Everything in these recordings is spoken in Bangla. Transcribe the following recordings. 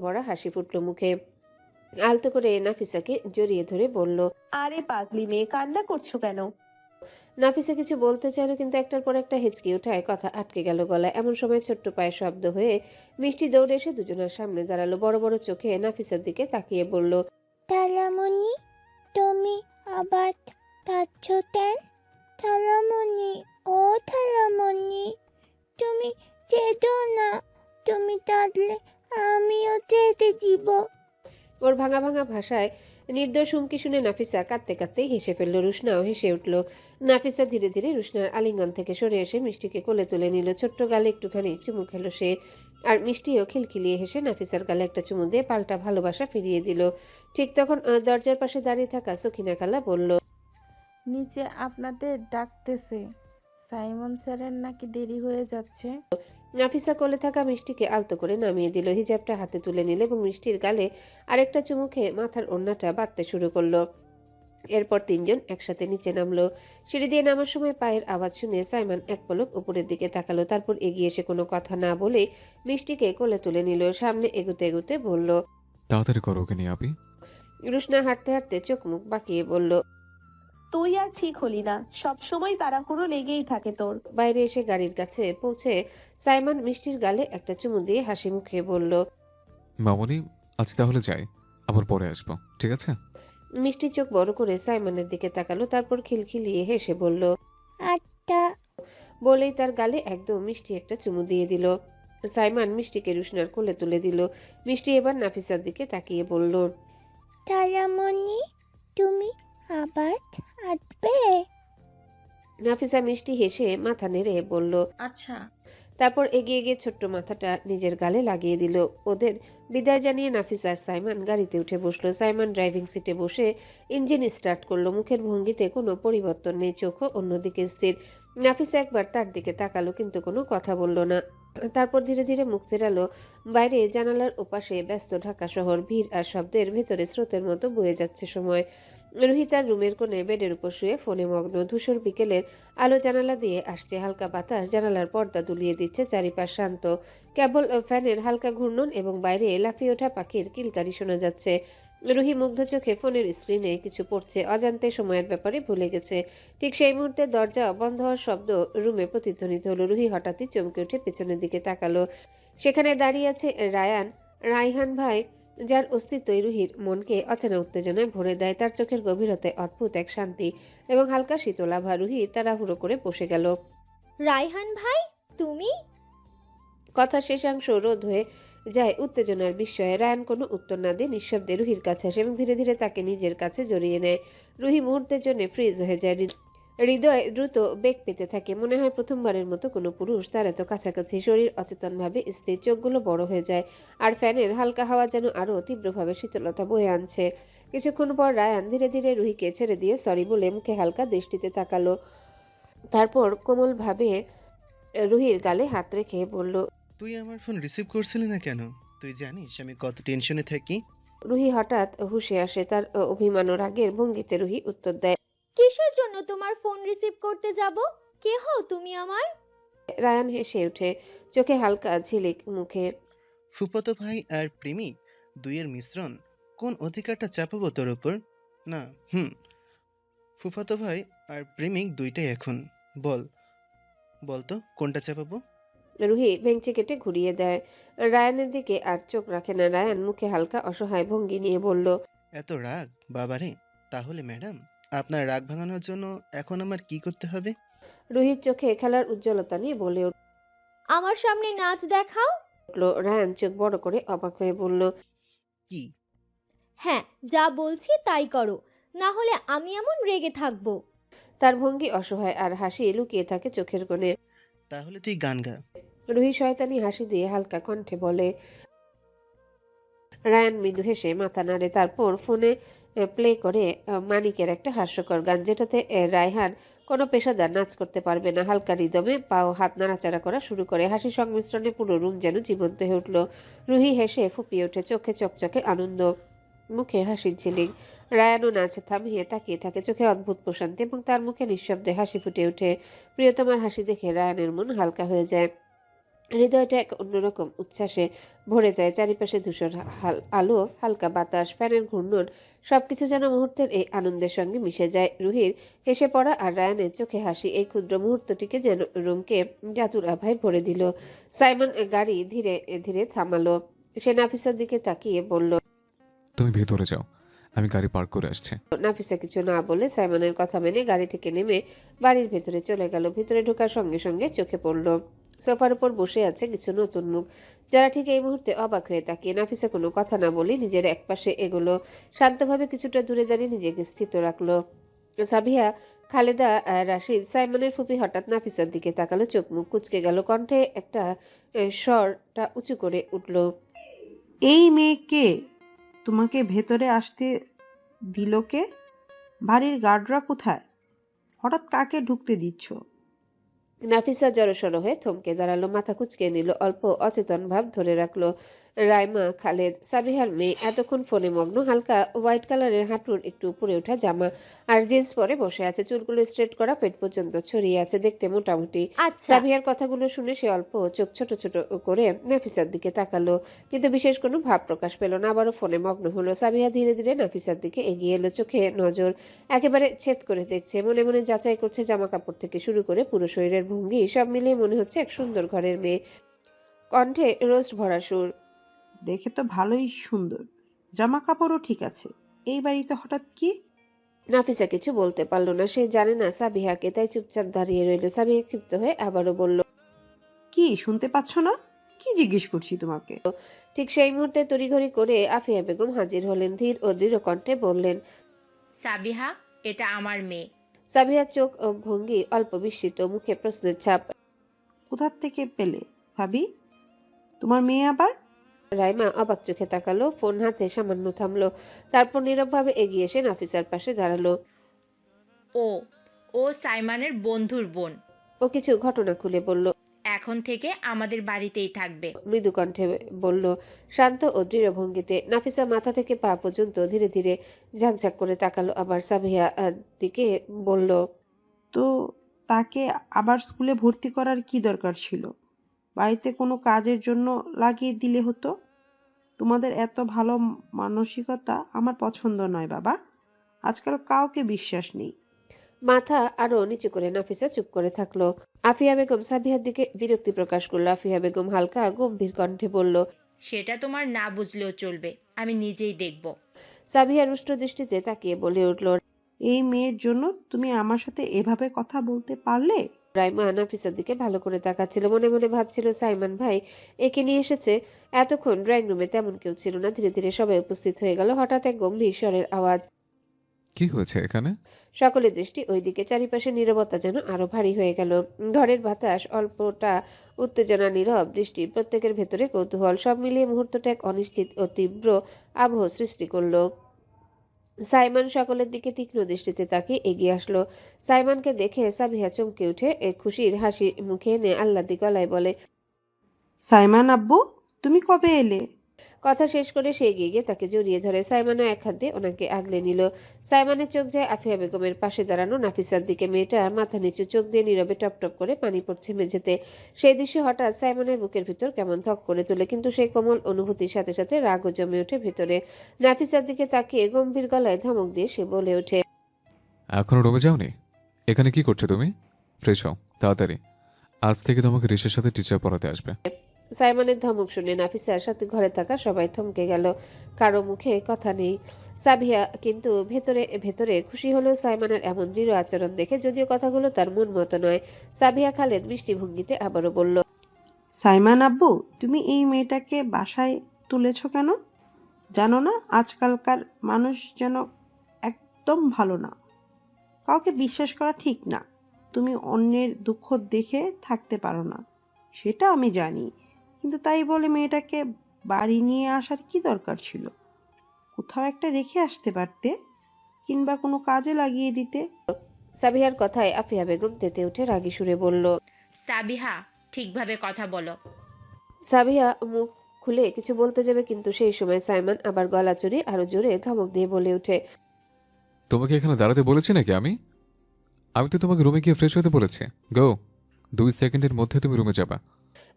ভরা হাসি ফুটল মুখে। আলতো করে নাফিসাকে জড়িয়ে ধরে বলল, আরে পাগলি মেয়ে, কান্না করছো কেন? নাফিসা কিছু বলতে চাইল, কিন্তু একটার পর একটা হেঁচকি ওঠায় কথা আটকে গেল গলায়। এমন সময় ছোট্ট পায়ের শব্দ হয়ে মিষ্টি দৌড়ে এসে দুজনের সামনে দাঁড়ালো। বড় বড় চোখে নাফিসার দিকে তাকিয়ে বলল, তালামণি, তুমি আবার কাঁদছ কেন? তালামণি, ও তালামণি, তুমি কেঁদো না। তুমি কাঁদলে আমিও কেঁদে দিব। ওর ভাঙা ভাঙা ভাষায় নির্দোষ হুমকি শুনে নাফিসা কাঁদতে কাঁদতেই হেসে ফেলল। রুশনাও হেসে উঠল। নাফিসা ধীরে ধীরে রুশনার আলিঙ্গন থেকে সরে এসে মিষ্টিকে কোলে তুলে নিল। ছোট্ট গালে একটুখানি চুমু খেলো সে। আর মিষ্টিও খিলখিলিয়ে হেসে নাফিসার গালে একটা চুমু দিয়ে পাল্টা ভালোবাসা ফিরিয়ে দিল। ঠিক তখন দরজার পাশে দাঁড়িয়ে থাকা সকিনা খালা বলল, নিচে আপনাদের ডাকতেছে। সাইমন স্যারের নাকি দেরি হয়ে যাচ্ছে। নাফিসা কোলে থাকা মিষ্টিকে আলতো করে নামিয়ে দিল। হিজাবটা হাতে তুলে নিল এবং মিষ্টির গালে আরেকটা চুমু খেয়ে মাথার ওড়নাটা বাঁধতে শুরু করলো। এরপর তিনজন একসাথে নিচে নামলো। সিঁড়ি দিয়ে নামার সময় পায়ের আওয়াজ শুনে সাইমন এক পলক উপরের দিকে তাকালো। তারপর এগিয়ে এসে কোনো কথা না বলে মিষ্টিকে কোলে তুলে নিল। সামনে এগুতে এগুতে বলল, তাড়াতাড়ি করো ওকে নিয়ে আপি। রুশনা হাঁটতে হাঁটতে চোখ মুখ বাঁকিয়ে বলল, তুই আর ঠিক হলি না, সব সময় তাড়াহুড়ো লেগেই থাকে তোর। বাইরে এসে গাড়ির কাছে পৌঁছে সাইমন মিষ্টির গালে একটা চুমু দিয়ে হাসি মুখে বলল, মামনি, আজ তাহলে যাই, আবার পরে আসবো, ঠিক আছে? মিষ্টি চোখ বড় করে সাইমনের দিকে তাকালো। তারপর খিলখিলিয়ে হেসে বলল, আচ্ছা। বলেই তার গালে একদম মিষ্টি একটা চুমু দিয়ে দিল। সাইমন মিষ্টিকে রুশনার কোলে তুলে দিল। মিষ্টি এবার নাফিসার দিকে তাকিয়ে বলল, তালামণি, তুমি আবার আসবে? নাফিসা মিষ্টি হেসে মাথা নেড়ে বলল, আচ্ছা। তারপর এগিয়ে গিয়ে ছোট্ট মাথাটা নিজের গালে লাগিয়ে দিল। ওদের বিদায় জানিয়ে নাফিসা আর সাইমন গাড়িতে উঠে বসলো। সাইমন ড্রাইভিং সিটে বসে ইঞ্জিন স্টার্ট করলো। মুখের ভঙ্গিতে কোনো পরিবর্তন নেই, চোখও অন্যদিকে স্থির। নাফিসা একবার তার দিকে তাকালো, কিন্তু কোনো কথা বলল না। তারপর ধীরে ধীরে মুখ ফেরালো। বাইরে জানালার ওপাশে ব্যস্ত ঢাকা শহর, ভিড় আর শব্দের ভেতরে স্রোতের মতো বয়ে যাচ্ছে সময়। রুহি তার রুমের কোণে বেডের উপর শুয়ে ফোনে মগ্ন। ধূসর বিকেলের আলো জানালা দিয়ে আসছে। হালকা বাতাস জানালার পর্দা দুলিয়ে দিচ্ছে। চারিপাশ শান্ত, কেবল ফ্যানের হালকা ঘূর্ণন এবং বাইরে লাফিয়ে ওঠা পাখির কিলকারি শোনা যাচ্ছে। রুহি মুগ্ধ চোখে ফোনের স্ক্রিনে কিছু পড়ছে। অজান্তে সময়ের ব্যাপারে ভুলে গেছে। ঠিক সেই মুহূর্তে দরজা বন্ধ হওয়ার শব্দ রুমে প্রতিধ্বনিত হলো। রুহি হঠাৎই চমকে উঠে পেছনের দিকে তাকালো। সেখানে দাঁড়িয়ে আছে রায়হান ভাই, যার অস্তিত্বই রুহির মনকে অচেনা উত্তেজনায় ভরে দেয়। তার চোখের গভীরতায় অদ্ভুত এক শান্তি এবং হালকা শীতলাভা। রুহি তাড়াহুড়ো করে বসে গেল। রায়হান ভাই, তুমি? কথা শেষাংশ রোধ হয়ে যায় উত্তেজনার বিস্ময়ে। রায়ান কোনো উত্তর না দিয়ে নিঃশব্দে রুহির কাছে আসে এবং ধীরে ধীরে তাকে নিজের কাছে জড়িয়ে নেয়। রুহি মুহূর্তের জন্য ফ্রিজ হয়ে যায়। হৃদয় দ্রুত বেগ পেতে থাকে। মনে হয় প্রথমবারের মতো কোনো পুরুষ তার এত কাছাকাছি। শরীর অচেতনভাবে স্থির, চোখগুলো বড় হয়ে যায়। আর ফ্যানের হালকা হাওয়া যেন আরও তীব্রভাবে শীতলতা বয়ে আনছে। কিছুক্ষণ পর রায়ান ধীরে ধীরে রুহিকে ছেড়ে দিয়ে সরি বলে মুখে হালকা দৃষ্টিতে তাকালো। তারপর কোমলভাবে রুহির গালে হাত রেখে বলল, তুই আমার ফোন রিসিভ করছিলি না কেন? তুই জানিস আমি কত টেনশনে থাকি? রুহি হঠাৎ হুঁশে আসে। তার অভিমান ও রাগের ভঙ্গিতে রুহি উত্তর দেয়, কিসের জন্য তোমার ফোন রিসিভ করতে যাব? কে হও তুমি আমার? রায়ান হেসে ওঠে, চোখে হালকা ঝিলিক মুখে। ফুফাতো ভাই আর প্রেমিক দুইয়ের মিশ্রণ। কোন অধিকারটা চাপাবো তোর উপর? না, ফুফাতো ভাই আর প্রেমিক দুইটাই এখন। বল বলতো কোনটা চাপাবো? রুহি ভেঙচি কেটে ঘুরিয়ে দেয়। রায়ানের দিকে আর চোখ রাখে না। রায়ান মুখে হালকা অসহায় ভঙ্গি নিয়ে বলল, এত রাগ বাবারে। তাহলে ম্যাডাম, আপনার রাগ ভাঙানোর জন্য এখন আমার কি করতে হবে? রুহির চোখে খেলার উজ্জ্বলতা নিয়ে বলে আমার সামনে নাচ দেখাও। উঠল। রায়ান চোখ বড় করে অবাক হয়ে বলল, কি? হ্যাঁ, যা বলছি তাই করো, না হলে আমি এমন রেগে থাকবো। তার ভঙ্গি অসহায় আর হাসি লুকিয়ে থাকে চোখের কোণে। তাহলে তুই গান গা। রুহি শয়তানি হাসি দিয়ে হালকা কণ্ঠে বলে। রায়ান মৃদু হেসে মাথা নাড়ে। তারপর ফোনে প্লে করে মানিকের একটা হাস্যকর গান, যেটাতে রায়হান কোনো পেশাদার নাচ করতে পারবে না। হালকা রিদমে পাও হাত নাড়াচাড়া করা শুরু করে। হাসি সংমিশ্রণে পুরো রুম যেন জীবন্ত হয়ে উঠল। রুহি হেসে ফুপিয়ে ওঠে, চোখে চকচকে আনন্দ, মুখে হাসির ঝিলিক। রায়ানও নাচ থামিয়ে তাকিয়ে থাকে, চোখে অদ্ভুত প্রশান্তি এবং তার মুখে নিঃশব্দে হাসি ফুটে ওঠে। প্রিয়তমার হাসি দেখে রায়ানের মন হালকা হয়ে যায়। হৃদয়টা এক অন্যরকম উচ্ছ্বাসে ভরে যায়। চারিপাশে ধূসর আলো, হালকা বাতাস, ফ্যানের ঘূর্ণন, সবকিছু যেন মুহূর্তের এই আনন্দের সঙ্গে মিশে যায়। রুহির হেসে পড়া আর রায়ানের চোখে হাসি এই ক্ষুদ্র মুহূর্তটিকে যেন রুমকে জাদুর আভায় ভরে দিল। সাইমন গাড়ি ধীরে ধীরে থামালো। সে নাফিসার দিকে তাকিয়ে বলল, তুমি ভেতরে যাও, আমি গাড়ি পার্ক করে আসছি। নাফিসা কিছু না বলে সাইমনের কথা মেনে গাড়ি থেকে নেমে বাড়ির ভেতরে চলে গেল। ভেতরে ঢোকার সঙ্গে সঙ্গে চোখে পড়ল সোফার উপর বসে আছে কিছু নতুন মুখ, যারা ঠিক এই মুহূর্তে অবাক হয়ে তাকিয়ে। নাফিসা কোনো কথা না বলে নিজের একপাশে এগোলো, শান্তভাবে কিছুটা দূরে দাঁড়িয়ে নিজেকে স্থিত রাখলো। সাবিহা, খালেদা, রাশিদ, সাইমনের ফুপি হঠাৎ নাফিসার দিকে তাকালো, চোখ মুখ কুঁচকে গেল, কণ্ঠে একটা স্বরটা উঁচু করে উঠল। এই মেয়েকে তোমাকে ভেতরে আসতে দিল কে? বাড়ির গার্ডরা কোথায়? হঠাৎ কাকে ঢুকতে দিচ্ছ? নাফিসা জড়সড় হয়ে থমকে দাঁড়ালো, মাথা কুঁচকে নিল, অল্প অচেতন ভাব ধরে রাখলো। রাইমা, খালেদ, সাবিহার মেয়ে এতক্ষণ ফোনে মগ্ন। হালকা হোয়াইট কালারের হাঁটুর একটু উপরে ওঠা জামা আর জিন্স পরে বসে আছে, চুলগুলো স্ট্রেট করা, পেট পর্যন্ত ছড়িয়ে আছে, দেখতে মোটামুটি। আচ্ছা, সাবিহার কথাগুলো শুনে সে অল্প চোখ ছোট ছোট করে নাফিসার দিকে তাকালো, কিন্তু বিশেষ কোনো ভাব প্রকাশ পেল না। আবারও ফোনে মগ্ন হলো। সাবিহা ধীরে ধীরে নাফিসার দিকে এগিয়ে এলো, চোখে নজর একেবারে ছেদ করে দেখছে, মনে মনে যাচাই করছে জামা কাপড় থেকে শুরু করে পুরো শরীরের ভঙ্গি, সব মিলিয়ে মনে হচ্ছে এক সুন্দর ঘরের মেয়ে। কণ্ঠে রোস্ট ভরা সুর। দেখে তো ভালোই সুন্দর, জামা কাপড়ও ঠিক আছে, এই বাড়িতে হঠাৎ কি? নাফিসা কিছু বলতে পারল না, সে জানে না সাবিহাকে, তাই চুপচাপ দাঁড়িয়ে রইল। সাবিহা ক্ষিপ্ত হয়ে আবারও বলল, কি শুনতে পাচ্ছ না? কি জিজ্ঞেস করছি তোমাকে? ঠিক সেই মুহূর্তে তড়িঘড়ি করে আফিয়া বেগম হাজির হলেন, ধীর ও দৃঢ় কণ্ঠে বললেন, সাবিহা, এটা আমার মেয়ে। সাবিহার চোখ ও ভঙ্গি অল্প বিস্মিত, মুখে প্রশ্নের ছাপ। কোথা থেকে পেলে ভাবি? তোমার মেয়ে আবার? রাইমা অবাক চোখে তাকালো, ফোন হাতে সামান্য থামলো, তারপর নীরবভাবে এগিয়ে এসে নাফিসার পাশে দাঁড়ালো। ও ও সাইমনের বন্ধুর বোন। ও কিছু ঘটনা খুলে বলল, এখন থেকে আমাদের বাড়িতেই থাকবে। মৃদু কণ্ঠে বলল, শান্ত ও দৃঢ় ভঙ্গিতে। নাফিসা মাথা থেকে পা পর্যন্ত ধীরে ধীরে ঝাঁকঝাঁক করে তাকালো, আবার সাবিহা দিকে বলল, তো তাকে আবার স্কুলে ভর্তি করার কি দরকার ছিল? বাড়িতে কোনো কাজের জন্য লাগিয়ে দিলে হতো। তোমাদের এত ভালো মানসিকতা আমার পছন্দ নয় বাবা। আজকাল কাউকে বিশ্বাস নেই। মাথা আরো নিচু করে নাফিসা চুপ করে থাকলো। আফিয়া বেগম সাবিহার দিকে বিরক্তি প্রকাশ করলো। আফিয়া বেগম হালকা গম্ভীর কণ্ঠে বলল, সেটা তোমার না বুঝলেও চলবে, আমি নিজেই দেখব। সাবিহা রুষ্ট দৃষ্টিতে তাকিয়ে বলে উঠল, এই মেয়ের জন্য তুমি আমার সাথে এভাবে কথা বলতে পারলে? রাইমা নাফিসার দিকে ভালো করে তাকাচ্ছিল, মনে মনে ভাবছিল সাইমন ভাই একে নিয়ে এসেছে। এতক্ষণ ড্রয়িং রুমে তেমন কেউ ছিল না, ধীরে ধীরে সবাই উপস্থিত হয়ে গেল। হঠাৎ এক গম্ভীর স্বরের আওয়াজ, কি হয়েছে এখানে? সকলের দৃষ্টি ওইদিকে, চারিপাশে নীরবতা যেন আরো ভারী হয়ে গেল। ঘরের বাতাস অল্পটা উত্তেজনা, নীরব দৃষ্টি, প্রত্যেকের ভেতরে কৌতূহল, সব মিলিয়ে মুহূর্তটা এক অনিশ্চিত ও তীব্র আবহ সৃষ্টি করলো। সাইমন সকলের দিকে তীক্ষ্ণ দৃষ্টিতে তাকিয়ে এগিয়ে আসলো। সাইমনকে দেখে সাবিহা চমকে উঠে এক খুশির হাসি মুখে এনে আহ্লাদি গলায় বলে, সাইমান আব্বু, তুমি কবে এলে? কথা শেষ করে সে এগিয়ে গিয়ে তাকে জড়িয়ে ধরে। সাইমনও এক হাত দিয়ে ওনাকে আগলে নিল। সাইমনের চোখ যায় আফিয়া বেগমের পাশে দাঁড়ানো নাফিসার দিকে। মেয়েটা মাথা নিচু, চোখ দিয়ে নীরবে টপ টপ করে পানি পড়ছে মেঝেতে। সেই দৃশ্য হঠাৎ সাইমনের বুকের ভিতর কেমন ধক করে তোলে, কিন্তু সেই কোমল অনুভূতির সাথে সাথে রাগও জমে ওঠে ভেতরে। নাফিসার দিকে তাকিয়ে গম্ভীর গলায় ধমক দিয়ে সে বলে ওঠে, এখনো রুমে যাওনি? এখানে কি করছো তুমি? ফ্রেশ হও তাড়াতাড়ি, আজ থেকে তোমাকে ঋষের সাথে টিচার পড়াতে আসবে। সাইমনের ধমক শুনে নাফিসার সাথে ঘরে থাকা সবাই থমকে গেল, কারো মুখে কথা নেই। সাবিহা কিন্তু ভেতরে ভেতরে খুশি হলো সাইমনের এমন দৃঢ় আচরণ দেখে, যদিও কথাগুলো তার মন মতো নয়। সাবিহা খালেদ মিষ্টি ভঙ্গিতে আবারও বলল, সাইমান আব্বু, তুমি এই মেয়েটাকে বাসায় তুলেছ কেন? জানো না আজকালকার মানুষ যেন একদম ভালো না, কাউকে বিশ্বাস করা ঠিক না। তুমি অন্যের দুঃখ দেখে থাকতে পারো না, সেটা আমি জানি, কিন্তু তাই বলে মেয়েটাকে বাড়ি নিয়ে আসার কি দরকার ছিল? কোথাও একটা রেখে আসতে পারতে, কিংবা কোনো কাজে লাগিয়ে দিতে। সাবিহার কথায় আফিয়া বেগম তেতে উঠে রাগী সুরে বলল, সাবিহা, ঠিকভাবে কথা বলো। সাবিহা মুখ খুলে কিছু বলতে যাবে, কিন্তু সেই সময় সাইমন আবার গলা চড়িয়ে আরো জোরে ধমক দিয়ে বলে ওঠে, তোমাকে এখানে দাঁড়াতে বলেছি নাকি আমি? আমি তো তোমাকে রুমে গিয়ে ফ্রেশ হতে বলেছি। গো, 2 সেকেন্ডের মধ্যে তুমি রুমে যাবা।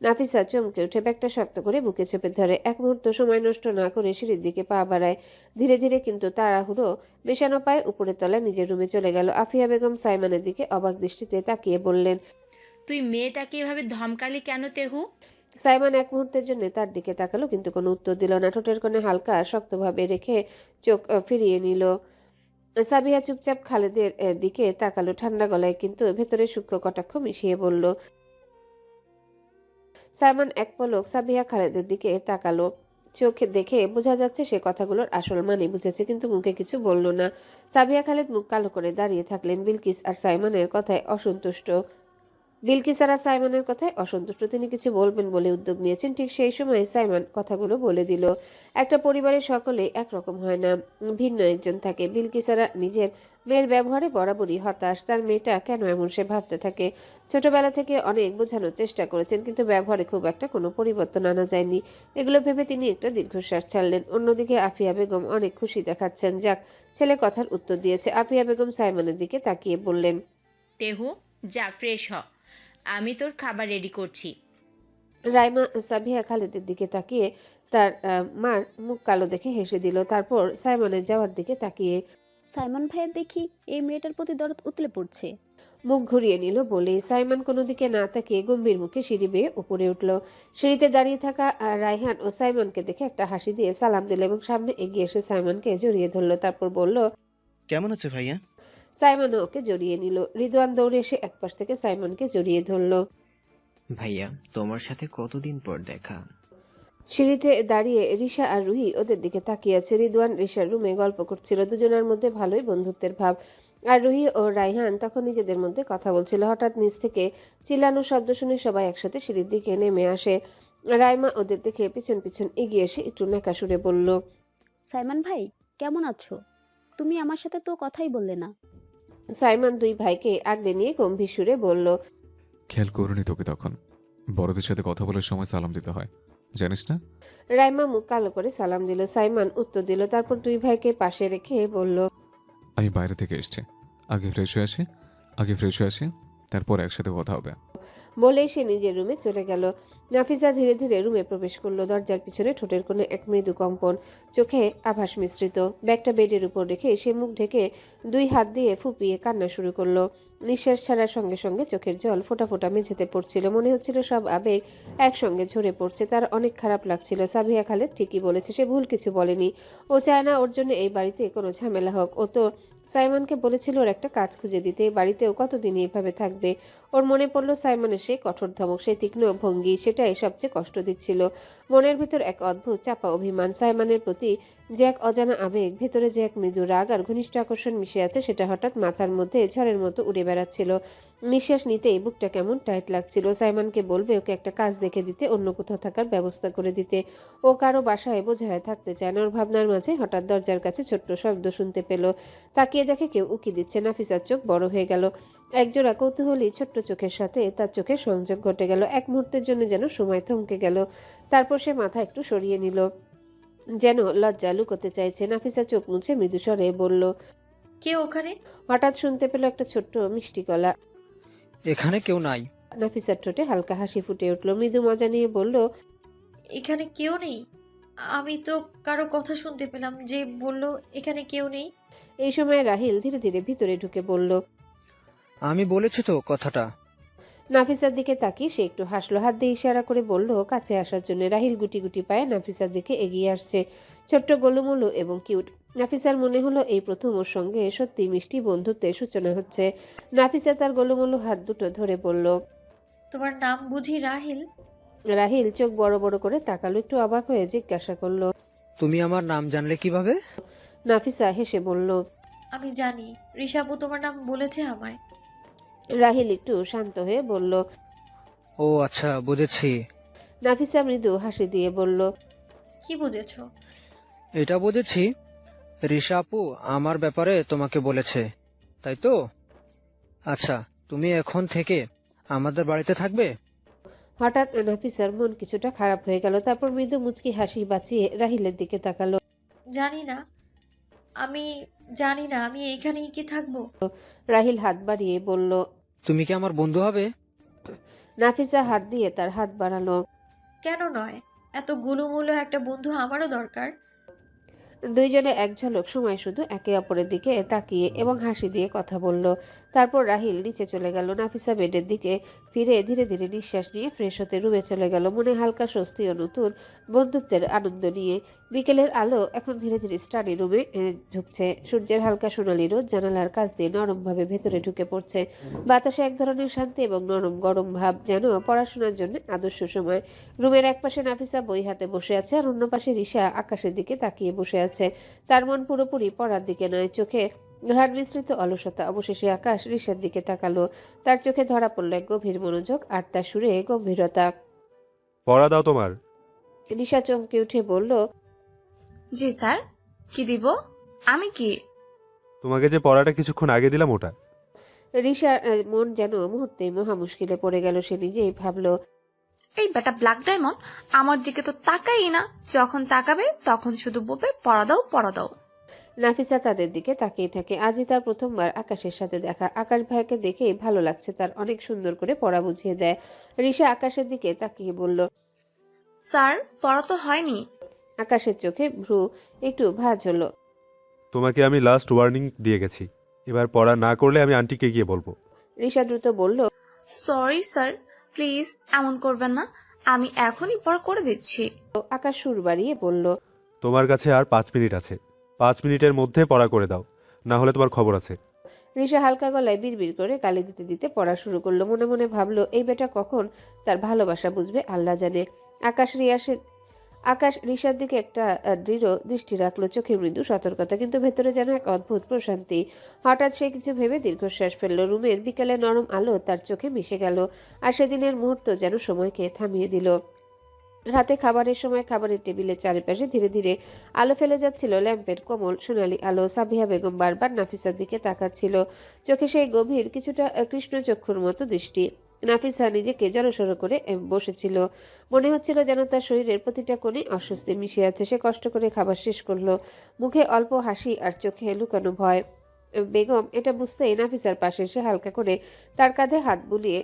নাফিসা চমকে উঠে ব্যাগটা শক্ত করে বুকে চেপে ধরে। এক মুহূর্ত সময় নষ্ট না করে সিঁড়ির দিকে পা বাড়ায়। ধীরে ধীরে কিন্তু তাড়াহুড়ো বেশানো পায়ে উপরের তলায় নিজের রুমে চলে গেল। আফিয়া বেগম সাইমানের দিকে অবাক দৃষ্টিতে তাকিয়ে বললেন, তুই মেয়েটাকে এভাবে ধমকালি কেন তেহু? সাইমন এক মুহূর্তের জন্য তার দিকে তাকালো, কিন্তু কোনো উত্তর দিল না। ঠোঁটের কোণে হালকা শক্তভাবে রেখে চোখ ফিরিয়ে নিল। সাবিহা চুপচাপ খালেদের দিকে তাকালো ঠান্ডা গলায়, কিন্তু ভেতরে সূক্ষ্ম কটাক্ষ মিশিয়ে বলল। সাইমন এক পলক সাবিহা খালেদের দিকে তাকালো। চোখে দেখে বোঝা যাচ্ছে সে কথাগুলোর আসল মানে বুঝেছে, কিন্তু মুখে কিছু বলল না। সাবিহা খালেদ মুখ কালো করে দাঁড়িয়ে থাকলেন। বিলকিস আর সাইমনের কথায় অসন্তুষ্ট। তিনি কিছু বলবেন বলে উদ্যোগ নিয়েছেন। ঠিক সেই সময় সাইমন কথাগুলো বলে দিল। একটা পরিবারের সকলেই একরকম হয় না, ভিন্ন একজন থাকে। বিলকিসারা নিজের মেয়ের ব্যবহারে বরাবরই হতাশ। তার মেয়েটা কেন এমন সে ভাবতে থাকে। ছোটবেলা থেকে অনেক বোঝানোর চেষ্টা করেছেন, কিন্তু ব্যবহারে খুব একটা কোনো পরিবর্তন আনা যায়নি। এগুলো ভেবে তিনি একটা দীর্ঘশ্বাস ছাড়লেন। অন্যদিকে আফিয়া বেগম অনেক খুশি দেখাচ্ছেন। যাক, ছেলে কথার উত্তর দিয়েছে। আফিয়া বেগম সাইমনের দিকে তাকিয়ে বললেন, তেহু, যা ফ্রেশ হ, আমি তোর খাবার রেডি করছি। রাইমা সাবিহা খালেদের দিকে তাকিয়ে তার মার মুখ কালো দেখে হেসে দিল। তারপর সাইমনের যাওয়ার দিকে তাকিয়ে সাইমন ভাইয়ের দেখি এই মেয়েটার প্রতি দরদ উতলে পড়ছে। মুখ ঘুরিয়ে নিল বলে সাইমন কোনো দিকে না তাকিয়ে গম্ভীর মুখে সিঁড়ি বেয়ে উপরে উঠল। সিঁড়িতে দাঁড়িয়ে থাকা রায়হান ও সাইমনকে দেখে একটা হাসি দিয়ে সালাম দিল এবং সামনে এগিয়ে এসে সাইমনকে জড়িয়ে ধরল। তারপর বলল, কেমন আছে ভাইয়া? সাইমনও ওকে জড়িয়ে নিল। রিদওয়ান দৌড়ে এসে একপাশ থেকে সাইমনকে জড়িয়ে ধরল। ভাইয়া, তোমার সাথে কতদিন পর দেখা। সিঁড়িতে দাঁড়িয়ে রিশা আর রুহি ওদের দিকে তাকিয়ে আছে। রিদওয়ান রিশার রুমে গল্প করছিল। দুজনের মধ্যে ভালোই বন্ধুত্বের ভাব। আর রুহি ও রায়হান তখন নিজেদের মধ্যে কথা বলছিল। হঠাৎ নিচ থেকে চিল্লানোর শব্দ শুনে সবাই একসাথে সিঁড়ির দিকে নেমে আসে। রাইমা ওদের দেখে পিছন পিছন এগিয়ে এসে একটু নেকা সুরে বলল, সাইমন ভাই, কেমন আছো? তুমি আমার সাথে তো কথাই বললে না। সাইমন দুই ভাইকে আগলে নিয়ে গম্ভীর সুরে বলল, খেয়াল করুনি তোকে তখন। বড়দের সাথে কথা বলার সময় সালাম দিতে হয়, জানিস না? রাইমা মুখ কালো করে সালাম দিল। সাইমন উত্তর দিল। তারপর দুই ভাইকে পাশে রেখে বলল, আমি বাইরে থেকে এসেছি, আগে ফ্রেশ হয়ে আসি, তারপর একসাথে কথা হবে। বলে সে নিজের রুমে চলে গেল। নাফিসা ধীরে ধীরে রুমে প্রবেশ করলো। দরজার পিছনে ঠোঁটের কোণে এক মৃদু কম্পন, চোখে আভাস মিশ্রিত। ব্যাগটা বেডের উপর রেখে সে মুখ ঢেকে দুই হাত দিয়ে ফুপিয়ে কান্না শুরু করলো। নিঃশ্বাস ছাড়ার সঙ্গে সঙ্গে চোখের জল ফোঁটা ফোঁটা মেঝেতে পড়ছিল। মনে হচ্ছিল সব আবেগ একসঙ্গে ঝরে পড়ছে। তার অনেক খারাপ লাগছিল। সাবিহা খালেদ ঠিকই বলেছে, সে ভুল কিছু বলেনি। ও চায় না ওর জন্য এই বাড়িতে কোনো ঝামেলা হোক। ও তো সাইমনকে বলেছিল ওর একটা কাজ খুঁজে দিতে। এই বাড়িতেও কতদিন এইভাবে থাকবে। ওর মনে পড়ল সাইমনের সেই কঠোর ধমক, সেই তীক্ষ্ণ ভঙ্গি, সেটাই সবচেয়ে কষ্ট দিচ্ছিল। মনের ভিতর এক অদ্ভুত চাপা অভিমান, সাইমনের প্রতি যে এক অজানা আবেগ, ভেতরে যে এক মৃদু রাগ আর ঘনিষ্ঠ আকর্ষণ মিশে আছে, সেটা হঠাৎ মাথার মধ্যে ঝড়ের মতো উড়ে বেড়াচ্ছিল। নিঃশ্বাস নিতেই বুকটা কেমন টাইট লাগছিল। সাইমনকে বলবে ওকে একটা কাজ দেখে দিতে, অন্য কোথাও থাকার ব্যবস্থা করে দিতে। ও কারো বাসায় বোঝা হয়ে থাকতে চায় না। ওর ভাবনার মাঝে হঠাৎ দরজার কাছে ছোট্ট শব্দ শুনতে পেল। তাকিয়ে দেখে কেউ উকি দিচ্ছে। নাফিসার চোখ বড় হয়ে গেল। একজোড়া কৌতূহলী ছোট্ট চোখের সাথে তার চোখের সংযোগ ঘটে গেল। এক মুহূর্তের জন্য যেন সময় থমকে গেল। তারপর সে মাথা একটু সরিয়ে নিল, যেন লজ্জা লুকোতে চাইছে। নাফিসা চোখ মুছে মৃদু স্বরে বলল, কে ওখানে? হঠাৎ শুনতে পেল একটা ছোট্ট মিষ্টি গলা। এখানে কেউ নাই। নাফিসার ঠোঁটে হালকা হাসি ফুটে উঠল। মৃদু মজা নিয়ে বলল, এখানে কেউ নেই? আমি তো কারো কথা শুনতে পেলাম যে বলল এখানে কেউ নেই। এই সময় রাহিল ধীরে ধীরে ভিতরে ঢুকে বলল, আমি বলেছি তো কথাটা। নাফিসার দিকে তাকিয়ে সে একটু হাসলো, হাত দিয়ে ইশারা করে বলল কাছে আসার জন্য। রাহিল গুটি গুটি পায়ে নাফিসার দিকে এগিয়ে আসছে, ছোট্ট গোলুমোলু এবং কিউট। নাফিসার মনে হলো এই প্রথম ওর সঙ্গে সত্যি মিষ্টি বন্ধুত্বের সূচনা হচ্ছে। নাফিসা তার গোলুমোলু হাত দুটো ধরে বলল, তোমার নাম বুঝি রাহিল? রাহিল চোখ বড় বড় করে তাকালো, একটু অবাক হয়ে জিজ্ঞাসা করলো, তুমি আমার নাম জানলে কিভাবে? নাফিসা হেসে বলল, আমি জানি, ঋষাবু তোমার নাম বলেছে আমায়। রাহিল একটু শান্ত হয়ে বলল, ও আচ্ছা, বুঝেছি। নাফিসা মৃদু হাসি দিয়ে বলল, কি বুঝেছো? এটা বুঝেছি, ঋষা আপু আমার ব্যাপারে তোমাকে বলেছে, তাই তো? আচ্ছা, তুমি এখন থেকে আমাদের বাড়িতে থাকবে? হঠাৎ নাফিসার মন কিছুটা খারাপ হয়ে গেল। তারপর মৃদু মুচকি হাসি বাঁচিয়ে রাহিলের দিকে তাকালো। জানি না, আমি জানি না আমি এখানেই কি থাকবো। রাহিল হাত বাড়িয়ে বলল, তুমি কি আমার বন্ধু হবে? নাফিসা হাত দিয়ে তার হাত বাড়ালো। কেন নয়? এত গুলুমুলু একটা বন্ধু আমারও দরকার। দুইজনে এক ঝলক সময় শুধু একে অপরের দিকে তাকিয়ে এবং হাসি দিয়ে কথা বলল। তারপর রাহিল নিচে চলে গেল। নাফিসা বেডের দিকে ফিরে ধীরে ধীরে নিঃশ্বাস নিয়ে ফ্রেশ হতে রুমে চলে গেল, মনে হালকা স্বস্তি ও নতুন বন্ধুত্বের আনন্দ নিয়ে। বিকেলের আলো এখন ধীরে ধীরে স্টাডি রুমে ঢুকছে। সূর্যের হালকা সোনালি রোদ জানালার কাছ দিয়ে নরমভাবে ভেতরে ঢুকে পড়ছে। বাতাসে এক ধরনের শান্তি এবং নরম গরম ভাব, যেন পড়াশোনার জন্য আদর্শ সময়। রুমের এক পাশে নাফিসা বই হাতে বসে আছে, আর অন্য পাশে রিশা আকাশের দিকে তাকিয়ে বসে আছে। তার মন পুরোপুরি পড়ার দিকে নয়, চোখে ঘ্রাণ মিশ্রিত অলসতা। অবশেষে আকাশ রিশার দিকে তাকালো। তার চোখে ধরা পড়ল এক গভীর মনোযোগ, আর তার সুরে গম্ভীরতা। পড়া দাও তোমার। রিশা চমকে উঠে বলল, জি স্যার। কি দিব? আমি কি? তোমাকে যে পড়াটা কিছুক্ষণ আগে দিলাম ওটা। রিশার মন যেন মুহূর্তে মহা মুশকিলে পড়ে গেল। সে নিজেই ভাবলো, এই বেটা ব্ল্যাক ডায়মন্ড আমার দিকে তো তাকাই না, যখন তাকাবে তখন শুধু বলবে পড়া দাও পড়া দাও। নাফিসা তাদের দিকে তাকিয়ে থাকে। আজই তার প্রথমবার আকাশের সাথে দেখা। আকাশ ভাইকে দেখে ভালো লাগছে তার, অনেক সুন্দর করে পড়া বুঝিয়ে দেয়। রিশা আকাশের দিকে তাকিয়ে বলল, স্যার পড়া তো হয়নি। আকাশের চোখে ভ্রু একটু ভাঁজ হলো। তোমাকে আমি লাস্ট ওয়ার্নিং দিয়ে গেছি, এবার পড়া না করলে আমি আন্টিকে গিয়ে বলবো। রিশা দ্রুত বলল, সরি স্যার, প্লিজ এমন করবেন না, আমি এখনই পড়া করে দিচ্ছি। আকাশ সুর বাড়িয়ে বলল, তোমার কাছে আর 5 মিনিট আছে, 5 মিনিটের মধ্যে পড়া করে দাও, না হলে তোমার খবর আছে। রিশা হালকা গলায় বিড়বিড় করে গালি দিতে দিতে পড়া শুরু করলো। মনে মনে ভাবলো, এই বেটা কখন তার ভালোবাসা বুঝবে আল্লাহ জানে। আকাশ রিশার দিকে একটা দৃঢ় দৃষ্টি রাখলো, চোখে মৃদু সতর্কতা, কিন্তু ভেতরে যেন এক অদ্ভুত প্রশান্তি। হঠাৎ সে কিছু ভেবে দীর্ঘশ্বাস ফেললো। রুমের বিকেলে নরম আলো তার চোখে মিশে গেল, আর সেদিনের মুহূর্ত যেন সময়কে থামিয়ে দিল। রাতে খাবারের সময় খাবারের টেবিলের চারিপাশে ধীরে ধীরে আলো ফেলে যাচ্ছিল ল্যাম্পের কোমল সোনালি আলো। সাবিহা বেগম বারবার নাফিসার দিকে তাকাচ্ছিল, চোখে সেই গভীর কিছুটা কৃষ্ণ চক্ষুর মতো দৃষ্টি। নাফিসা নিজেকে জড়সড় করে বসেছিল, মনে হচ্ছিল যেন তার শরীরের প্রতিটা কোণে অস্বস্তি মিশে আছে। সে কষ্ট করে খাবার শেষ করলো, মুখে অল্প হাসি আর চোখে লুকানো ভয়। বেগম এটা বুঝতেই নাফিসার পাশে এসে হালকা করে তার কাঁধে হাত বুলিয়ে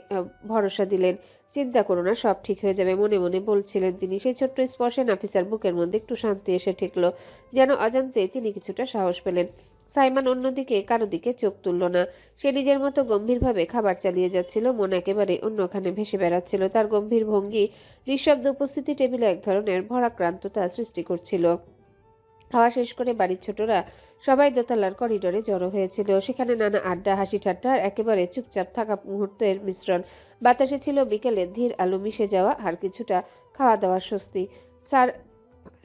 ভরসা দিলেন। চিন্তা করো না, সব ঠিক হয়ে যাবে, মনে মনে বলছিলেন তিনি। সেই ছোট্ট স্পর্শে নাফিসার বুকের মধ্যে একটু শান্তি এসে ঠেকলো, যেন অজান্তে তিনি কিছুটা সাহস পেলেন। সাইমান অন্যদিকে কারো দিকে চোখ তুলল না। সে নিজের মতো গম্ভীরভাবে খাবার চালিয়ে যাচ্ছিল, মন একেবারে অন্যখানে ভেসে বেড়াচ্ছিল। তার গম্ভীর ভঙ্গি, নিঃশব্দ উপস্থিতি টেবিলে এক ধরনের ভরাক্রান্ততা সৃষ্টি করছিল। খাওয়া শেষ করে বাড়ির ছোটরা সবাই দোতলার করিডোরে জড়ো হয়েছিল। সেখানে নানা আড্ডা, হাসি ঠাট্টা আর একেবারে চুপচাপ থাকা মুহূর্তের মিশ্রণ। বাতাসে ছিল বিকেলের ধীর আলো মিশে যাওয়া আর কিছুটা খাওয়া দাওয়ার স্বস্তি।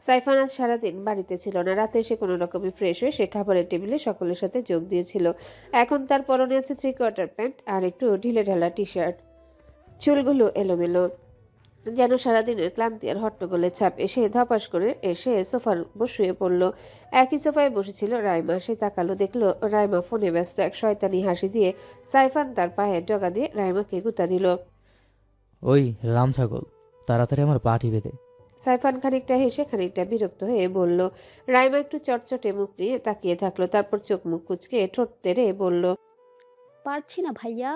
সাইফান আজ সারাদিন বাড়িতে ছিল না। রাতে এসে কোনো রকমে ফ্রেশ হয়ে সে খাবারের টেবিলে সকলের সাথে যোগ দিয়েছিল। এখন তার পরনে আছে 3/4 প্যান্ট আর একটু ঢিলে ঢালা টি শার্ট। চুলগুলো এলোমেলো, যেন সারাদিনের ক্লান্তি আর হট্টগোলের ছাপ। এসে ধপাস করে এসে সোফার শুয়ে পড়ল। একই সোফায় বসেছিল রাইমা। সে তাকালো, দেখলো রাইমা ফোনে ব্যস্ত। এক শয়তানি হাসি দিয়ে সাইফান তার পায়ে ডগা দিয়ে রাইমাকে গুতা দিল। ওই রাম ছাগল, তাড়াতাড়ি আমার পা টিপে দে। সাইফান খানিকটা হেসে খানিকটা বিরক্ত হয়ে বলল। রাইমা একটু চটচটে মুখ নিয়ে তাকিয়ে থাকলো, তারপর চোখ মুখ কুচকে ঠোঁট তেড়ে বলল, পারছি না ভাইয়া।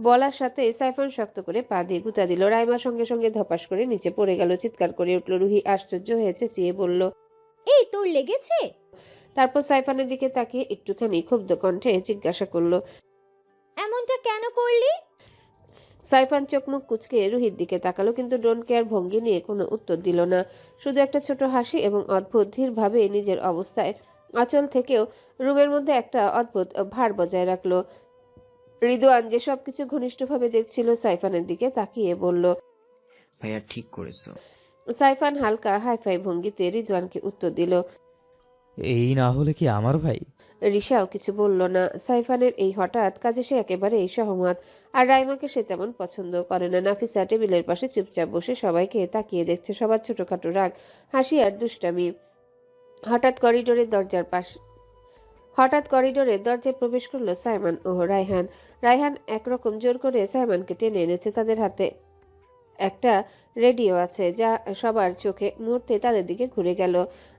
বলার সাথে সাইফান শক্ত করে পা দিয়ে গুতা দিল। রাইমা সঙ্গে সঙ্গে ধপাস করে নিচে পড়ে গেল। চিৎকার করে উঠল। রুহি আশ্চর্য হয়ে চেঁচিয়ে বলল, এই তোর লেগেছে? তারপর সাইফানের দিকে তাকিয়ে একটুখানি ক্ষুব্ধ কণ্ঠে জিজ্ঞাসা করলো, এমনটা কেন করলি? সাইফান চোখ মুখ কুচকে রুহির দিকে তাকালো, কিন্তু ডোন্ট কেয়ার ভঙ্গি নিয়ে কোনো উত্তর দিল না। শুধু একটা ছোট হাসি এবং অদ্ভুত ধীরভাবে নিজের অবস্থায় অচল থেকেও রুমের মধ্যে একটা অদ্ভুত ভার বজায় রাখলো। রিদওয়ান যে সবকিছু ঘনিষ্ঠভাবে দেখছিল সাইফানের দিকে তাকিয়ে বলল, ভাইয়া ঠিক করেছো। সাইফান হালকা হাইফাই ভঙ্গিতে রিদওয়ানকে উত্তর দিল, এই না হলে কি আমার ভাই? রিশাও কিছু বলল না। সাইফানের এই হঠাৎ কাজে সে একেবারেই সহমত, আর রাইমাকে সে তেমন পছন্দ করে না। নাফিসা টেবিলের পাশে চুপচাপ বসে সবাইকে তাকিয়ে দেখছে, সবার ছোটখাটো রাগ, হাসি আর দুষ্টামি। হঠাৎ করিডোরের দরজায় প্রবেশ করলো সাইমান ও রায়হান। রায়হান একরকম জোর করে সাইমানকে টেনে এনেছে। তাদের হাতে একটা রেডিও আছে, যা সবার চোখে মুহূর্তে তাদের দিকে ঘুরে গেল।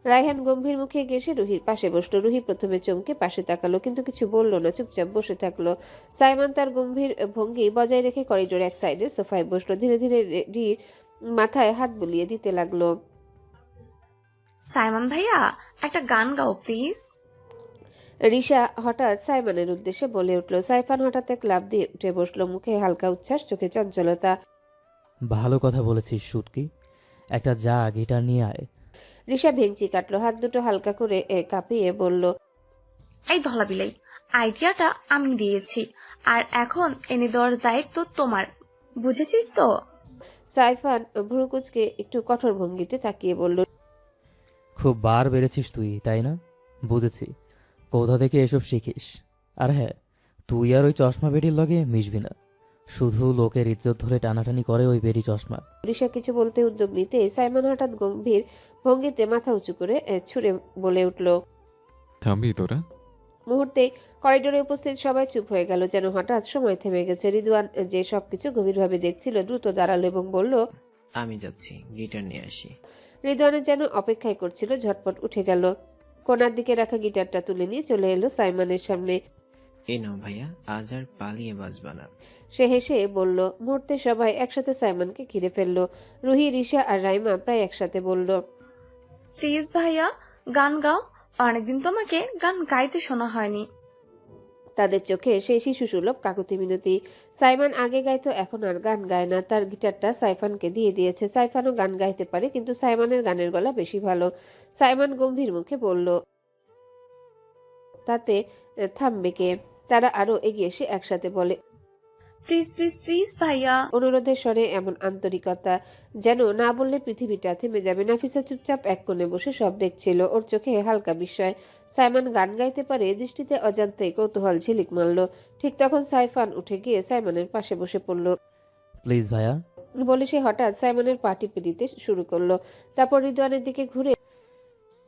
রায়হান গম্ভীর মুখে গেসে রুহির পাশে বসলো। রুহি প্রথমে চমকে পাশে তাকালো, কিন্তু কিছু বলল না, চুপচাপ বসে থাকলো। সাইমন তার গম্ভীর ভঙ্গি বজায় রেখে করিডোর এক সাইডে সোফায় বসলো। ধীরে ধীরে রেডির মাথায় হাত বুলিয়ে দিতে লাগলো। সাইমন ভাইয়া একটা গান গাও প্লিজ। রিশা হঠাৎ সাইমনের উদ্দেশ্যে বলে উঠল। সাইফান হঠাৎ এক লাফ দিয়ে উঠে বসলো, মুখে হালকা উচ্ছ্বাস, চোখে চঞ্চলতা। ভালো কথা বলেছিস শুটকি, একটা যা গিটার নিয়ে আয়। রিশা ভেঙচি কাটলো, হাত দুটো হালকা করে কাঁপিয়ে বলল, এই ধলা বিলাই, আইডিয়াটা আমি দিয়েছি আর এখন এনে দেওয়ার দায়িত্ব তোমার, বুঝেছিস তো? সাইফান ভ্রুকুচকে একটু কঠোর ভঙ্গিতে তাকিয়ে বলল, খুব বার বেড়েছিস তুই, তাই না? বুঝেছি, কোথা থেকে এসব শিখিস। আর হ্যাঁ, তুই আর ওই চশমা বেটির লগে মিশবি না, শুধু লোকের ইজ্জত ধরে টানাটানি করে ওই বেটি চশমা। রিশা কিছু বলতে উদ্যোগ নিতে সাইমন হঠাৎ গম্ভীর ভঙ্গিতে মাথা উঁচু করে ছুঁড়ে বলে উঠল। থামবি তোরা? মুহূর্তে করিডোরে উপস্থিত সবাই চুপ হয়ে গেল, যেন হঠাৎ সময় থেমে গেছে। রিদওয়ান, যে সবকিছু গভীরভাবে দেখছিল, দ্রুত দাঁড়ালো এবং বলল, আমি যাচ্ছি, গিটার নিয়ে আসি। রিদওয়ানের যেন অপেক্ষাই করছিল, ঝটপট উঠে গেল। কোনার দিকে রাখা গিটারটা তুলে নিয়ে চলে এলো সাইমনের সামনে। এই নাও ভাইয়া, আজ আর পালিয়ে বাঁচবা না। সে হেসে বলল। মুহূর্তে সবাই একসাথে সাইমনকে ঘিরে ফেললো। রুহি, রিশা আর রাইমা প্রায় একসাথে বলল, প্লিজ ভাইয়া গান গাও, অনেকদিন তোমাকে গান গাইতে শোনা হয়নি। তাদের চোখে সেই শিশু সুলভ কাকুতি মিনতি। সাইমন আগে গাইতো, এখন আর গান গায় না। তার গিটারটা সাইফানকে দিয়ে দিয়েছে। সাইফানও গান গাইতে পারে, কিন্তু সাইমনের গানের গলা বেশি ভালো। সাইমন গম্ভীর মুখে বলল, তাতে থামবে কে? তারা আরো এগিয়ে এসে একসাথে বলে, প্লিজ প্লিজ প্লিজ ভাইয়া। অনুরোধের স্বরে এমন আন্তরিকতা, যেন না বললে পৃথিবীটা থেমে যাবে। নাফিসা চুপচাপ এক কোণে বসে সব দেখছিল, ওর চোখে হালকা বিস্ময়। সাইমন গান গাইতে পারে, দৃষ্টিতে অজান্তে কৌতূহল ঝিলিক মারল। ঠিক তখন সাইফান উঠে গিয়ে সাইমনের পাশে বসে পড়ল। প্লিজ ভাইয়া বলে সে হঠাৎ সাইমনের পা টিপে দিতে শুরু করলো। তারপর রিদওয়ানের দিকে ঘুরে,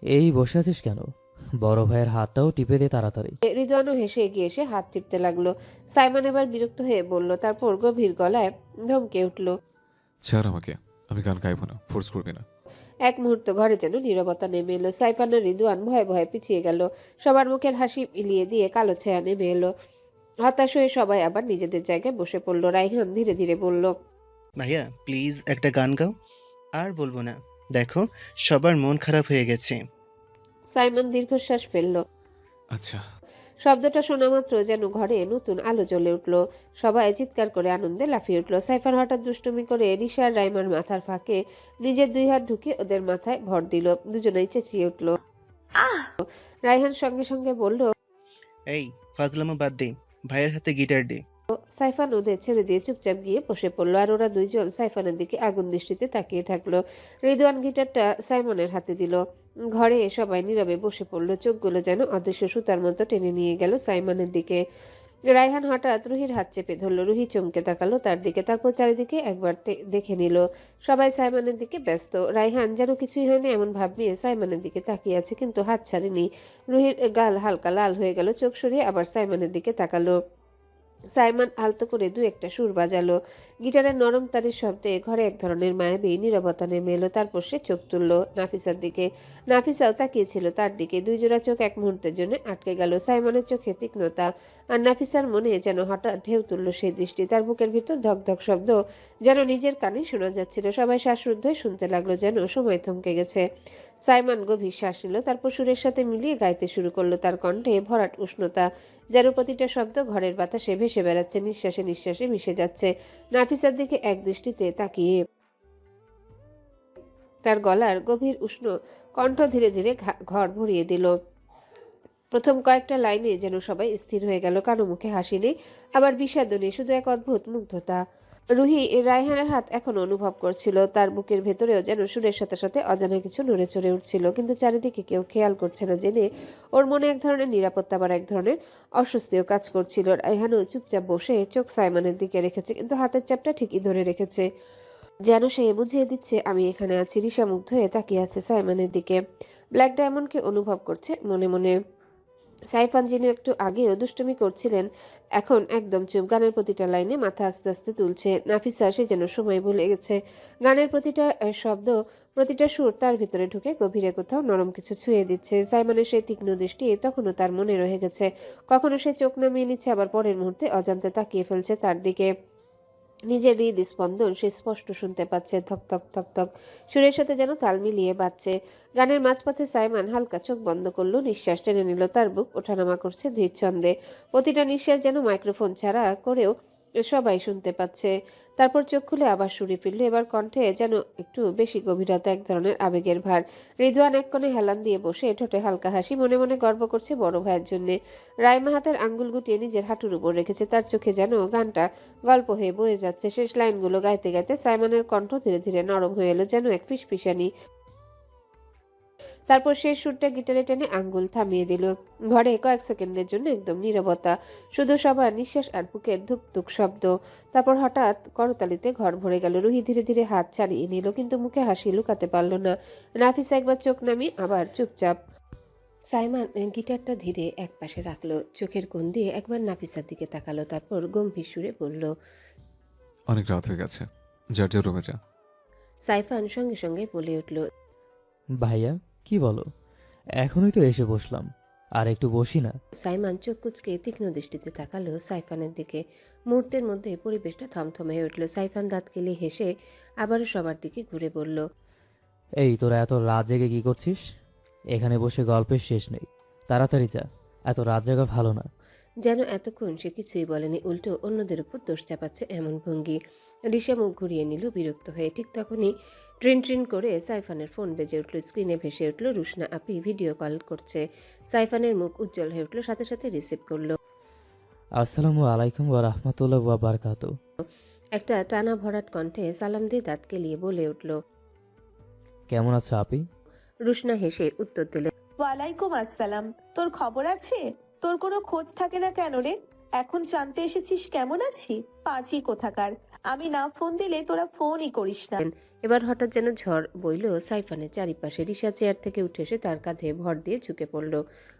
এই বসে আছিস কেন? বড় ভাইয়ের হাতটাও টিপে দে তাড়াতাড়ি। রিদওয়ানও হেসে এগিয়ে এসে হাত টিপতে লাগলো। সাইমন এবার বিরক্ত হয়ে বলল, তারপর গভীর গলায় ধমকে উঠল, ছাড় আমাকে, আমি গান গাইবো না, ফোর্স করবি না। এক মুহূর্ত ঘরে যেন নীরবতা নেমে এলো। সাইফান আর রিদওয়ান ভয়ে ভয়ে পিছিয়ে গেল। সবার মুখের হাসি মিলিয়ে দিয়ে কালো ছায়া নেমে এলো। হতাশ হয়ে সবাই আবার নিজেদের জায়গায় বসে পড়ল। রাইহান ধীরে ধীরে বলল, ভাইয়া প্লিজ একটা গান গাও। আর বলবো না, দেখো সবার মন খারাপ হয়ে গেছে। সাইমন দীর্ঘশ্বাস ফেলল। আচ্ছা। শব্দটা শোনা মাত্র যেন ঘরে নতুন আলো জ্বলে উঠল। সবাই চিৎকার করে আনন্দে লাফিয়ে উঠল। সাইফান হঠাৎ দুষ্টুমি করে রিশা আর রাইমার মাথার ফাঁকে নিজের দুই হাত ঢুকিয়ে ওদের মাথায় ভর দিল। দুজনেই চেঁচিয়ে উঠল। রাইহান সঙ্গে সঙ্গে বলল, এই ফাজলামো বাদ দে, ভাইয়ের হাতে গিটার দে। সাইফান ওদের ছেড়ে দিয়ে চুপচাপ গিয়ে বসে পড়লো। আর ওরা দুইজন সাইফানের দিকে আগুন দৃষ্টিতে তাকিয়ে থাকলো। রিদওয়ান গিটারটা সাইমনের হাতে দিল। ঘরে সবাই নীরবে বসে পড়লো। চোখগুলো যেন অদৃশ্য সুতার মতো টেনে নিয়ে গেল সাইমনের দিকে। রায়হান হঠাৎ রুহির হাত চেপে ধরলো। রুহি চমকে তাকালো তার দিকে, তারপর চারিদিকে একবার দেখে নিল। সবাই সাইমনের দিকে ব্যস্ত। রায়হান যেন কিছুই হয়নি এমন ভাব নিয়ে সাইমনের দিকে তাকিয়ে আছে, কিন্তু হাত ছাড়েনি। রুহির গাল হালকা লাল হয়ে গেল। চোখ সরিয়ে আবার সাইমনের দিকে তাকালো। সাইমন আলতো করে দু একটা সুর বাজালো। গিটারের নরম তারের শব্দে ঘরে এক ধরনের মায়াবী নীরবতা নেমে এলো। তারপর সে চোখ তুলল নাফিসার দিকে। নাফিসাও তাকিয়েছিল তার দিকে। দুই জোড়া চোখ এক মুহূর্তের জন্য আটকে গেল। সাইমনের চোখে তীক্ষ্ণতা, আর নাফিসার মনে যেন হঠাৎ ঢেউ তুলল সেই দৃষ্টি। তার বুকের ভিতর ধকধক শব্দ যেন নিজের কানে শোনা যাচ্ছিল। সবাই শ্বাসরুদ্ধ হয়ে শুনতে লাগলো, যেন সময় থমকে গেছে। সাইমন গভীর শ্বাস নিল, তারপর সুরের সাথে মিলিয়ে গাইতে শুরু করলো। তার কণ্ঠে ভরাট উষ্ণতা, যেন প্রতিটা শব্দ ঘরের বাতাসে ভেসে বেড়াচ্ছে, নিঃশ্বাসে নিঃশ্বাসে মিশে যাচ্ছে। নাফিসার দিকে এক দৃষ্টিতে তাকিয়ে তার গলার গভীর উষ্ণ কণ্ঠ ধীরে ধীরে ঘর ভরিয়ে দিল। প্রথম কয়েকটা লাইনে যেন সবাই স্থির হয়ে গেল। কারো মুখে হাসি নেই, আবার বিষাদ নেই, শুধু এক অদ্ভুত মুগ্ধতা। রুহি রায়হানের হাত এখনো অনুভব করছিল। তার বুকের ভেতরেও যেন সুরের সাথে সাথে অজানা কিছু নড়ে চড়ে উঠছিল, কিন্তু চারিদিকে কেউ খেয়াল করছে না জেনে ওর মনে এক ধরনের নিরাপত্তা, আবার এক ধরনের অস্বস্তিও কাজ করছিল। রায়হানও চুপচাপ বসে চোখ সাইমনের দিকে রেখেছে, কিন্তু হাতের চাপটা ঠিকই ধরে রেখেছে, যেন সে বুঝিয়ে দিচ্ছে আমি এখানে আছি। রিশা মুগ্ধ হয়ে তাকিয়ে আছে সাইমনের দিকে। ব্ল্যাক ডায়মন্ডকে অনুভব করছে মনে মনে। সাইফান যিনি একটু আগেও দুষ্টুমি করছিলেন এখন একদম চুপ। গানের প্রতিটা লাইনে মাথা আস্তে আস্তে তুলছে। নাফিসা সে যেন সময় ভুলে গেছে। গানের প্রতিটা শব্দ, প্রতিটা সুর তার ভিতরে ঢুকে গভীরে কোথাও নরম কিছু ছুঁয়ে দিচ্ছে। সাইমনের সেই তীক্ষ্ণ দৃষ্টি তখনও তার মনে রয়ে গেছে। কখনো সে চোখ নামিয়ে নিচ্ছে, আবার পরের মুহূর্তে অজান্তে তাকিয়ে ফেলছে তার দিকে। নিজের হৃদস্পন্দন সে স্পষ্ট শুনতে পাচ্ছে, থক থক থক থক সুরের সাথে যেন তাল মিলিয়ে বাজছে। গানের মাঝপথে সাইমান হালকা চোখ বন্ধ করলো, নিঃশ্বাস টেনে নিল। তার বুক ওঠানামা করছে ধীর ছন্দে। প্রতিটা নিঃশ্বাস যেন মাইক্রোফোন ছাড়া করেও সবাই শুনতে পাচ্ছে। তারপর চোখ খুলে আবার সুরে ফিরল। এবার কণ্ঠে যেন একটু বেশি গভীরতা, এক ধরনের আবেগের ভার। রিদওয়ান এক কোণে হেলান দিয়ে বসে, ঠোঁটে হালকা হাসি, মনে মনে গর্ব করছে বড় ভাইয়ের জন্যে। রাইমা হাতের আঙ্গুল গুটিয়ে নিজের হাঁটুর উপর রেখেছে। তার চোখে যেন গানটা গল্প হয়ে বয়ে যাচ্ছে। শেষ লাইনগুলো গাইতে গাইতে সাইমনের কণ্ঠ ধীরে ধীরে নরম হয়ে এলো, যেন এক ফিসফিসানি। তারপর শেষ সুরটা গিটারে টেনে আঙ্গুল থামিয়ে দিল। ঘরে কয়েক সেকেন্ডের জন্য একদম নীরবতা, শুধু সবার নিঃশ্বাস আর বুকের ধুকধুক শব্দ। তারপর হঠাৎ করতালিতে ঘর ভরে গেল। রুহি ধীরে ধীরে হাত ছাড়িয়ে নিল, কিন্তু মুখে হাসি লুকাতে পারল না। নাফিসা একবার চোখ নামিয়ে আবার চুপচাপ। সাইমান গিটারটা ধীরে এক পাশে রাখলো, চোখের কোণ দিয়ে একবার নাফিসার দিকে তাকালো, তারপর গম্ভীর সুরে বলল, অনেক রাত হয়ে গেছে, যার যার রুমে যা। সাইফান সঙ্গে সঙ্গে বলে উঠল, ভাইয়া কি বলো? এখনই তো এসে বসলাম, আর একটু বসি না? সাইমান চোখ কুচকে তীক্ষ্ণ দৃষ্টিতে তাকালো সাইফানের দিকে। মুহূর্তের মধ্যে পরিবেশটা থমথমে হয়ে উঠল। সাইফান দাঁত কেলিয়ে হেসে আবারও সবার দিকে ঘুরে বলল, এই তোরা এত রাত জেগে কি করছিস? এখানে বসে গল্পের শেষ নেই, তাড়াতাড়ি যা, এত রাত জাগা ভালো না। যেন এতক্ষণ সে কিছুই বলেনি, উল্টো অন্যদের উপর দোষ চাপাচ্ছে এমন ভঙ্গি। রিসা মুখ ঘুরিয়ে নিল বিরক্ত হয়ে। ঠিক তখনই ট্রিন ট্রিন করে সাইফানের ফোন বেজে উঠল। স্ক্রিনে ভেসে উঠল রুশনা আপি ভিডিও কল করছে। সাইফানের মুখ উজ্জ্বল হয়ে উঠল, সাথে সাথে রিসিভ করলো। আসসালামু আলাইকুম ওয়া রাহমাতুল্লাহি ওয়া বারাকাতুহু। একটা টানা ভরাট কণ্ঠে সালাম দিয়ে দাঁত কেলিয়ে বলে উঠল, কেমন আছো আপি? রুশনা হেসে উত্তর দিল, ওয়ালাইকুম আসসালাম। তোর খবর আছে? তোর কোনো খোঁজ থাকে না কেন রে? এখন জানতে এসেছিস কেমন আছি? পাঁচি কোথাকার। আমি না ফোন দিলে তোরা ফোনই করিস না। এবার হঠাৎ যেন ঝড় বইল সাইফানের চারিপাশে। রিসা চেয়ার থেকে উঠে এসে তার কাঁধে ভর দিয়ে ঝুঁকে পড়ল।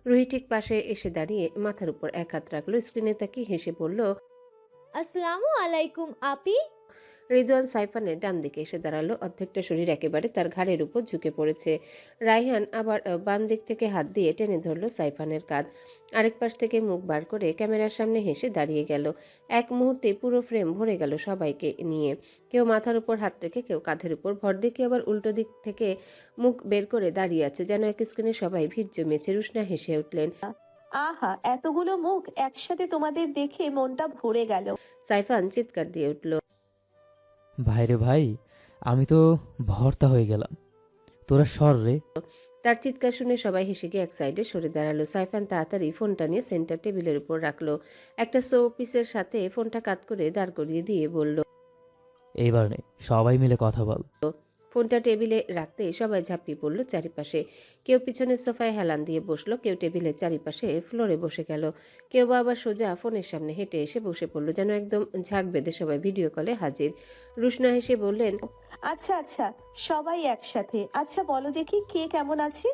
রুহি ঠিক পাশে এসে দাঁড়িয়ে মাথার উপর এক হাত রাখলো। স্ক্রিনে তাকিয়ে হেসে বলল, আসসালামু আলাইকুম আপি। রিদওয়ান সাইফানের ডান দিকে এসে দাঁড়ালো। অর্ধেকটা শরীর একেবারে তার ঘাড়ের উপর ঝুঁকে পড়েছে। রায়হান আবার বাম দিক থেকে হাত দিয়ে টেনে ধরল সাইফানের কাঁধ। আরেক পাশ থেকে মুখ বার করে ক্যামেরার সামনে হেসে দাঁড়িয়ে গেল। এক মুহূর্তে পুরো ফ্রেম ভরে গেল সবাইকে নিয়ে। কেউ মাথার উপর হাত রেখে, কেউ কাঁধের উপর ভর দিয়ে, কেউ আবার উল্টো দিক থেকে মুখ বের করে দাঁড়িয়ে আছে, যেন এক স্ক্রিনে সবাই ভিড় জমিয়েছে। রুশনা হেসে উঠলেন, আহা, এতগুলো মুখ একসাথে তোমাদের দেখে মনটা ভরে গেল। সাইফান চিৎকার দিয়ে উঠল, ভাইরে ভাই, আমি তো ভর্তা হয়ে গেলাম, তোরা সর রে। তার চিৎকার শুনে সবাই হেসে গিয়ে এক সাইডে সরে দাঁড়ালো। সাইফান তাড়াতাড়ি ফোনটা নিয়ে সেন্টার টেবিলের উপর রাখলো। একটা শো পিসের সাথে ফোনটা কাত করে দাঁড় করিয়ে দিয়ে বলল, এইবার নে, সবাই মিলে কথা বল। ফোনটা টেবিলে রাখতে সবাই ঝাঁপিয়ে পড়লো চারিপাশে। কেউ পিছনের সোফায় হেলান দিয়ে বসলো, কেউ টেবিলের চারিপাশে ফ্লোরে বসে গেল, কেউ বা আবার সোজা ফোনের সামনে হেঁটে এসে বসে পড়লো, যেন একদম ঝাঁক বেঁধে সবাই ভিডিও কলে হাজির। রুশনা হেসে বললেন, আচ্ছা আচ্ছা, সবাই একসাথে। আচ্ছা বলো দেখি কে কেমন আছে?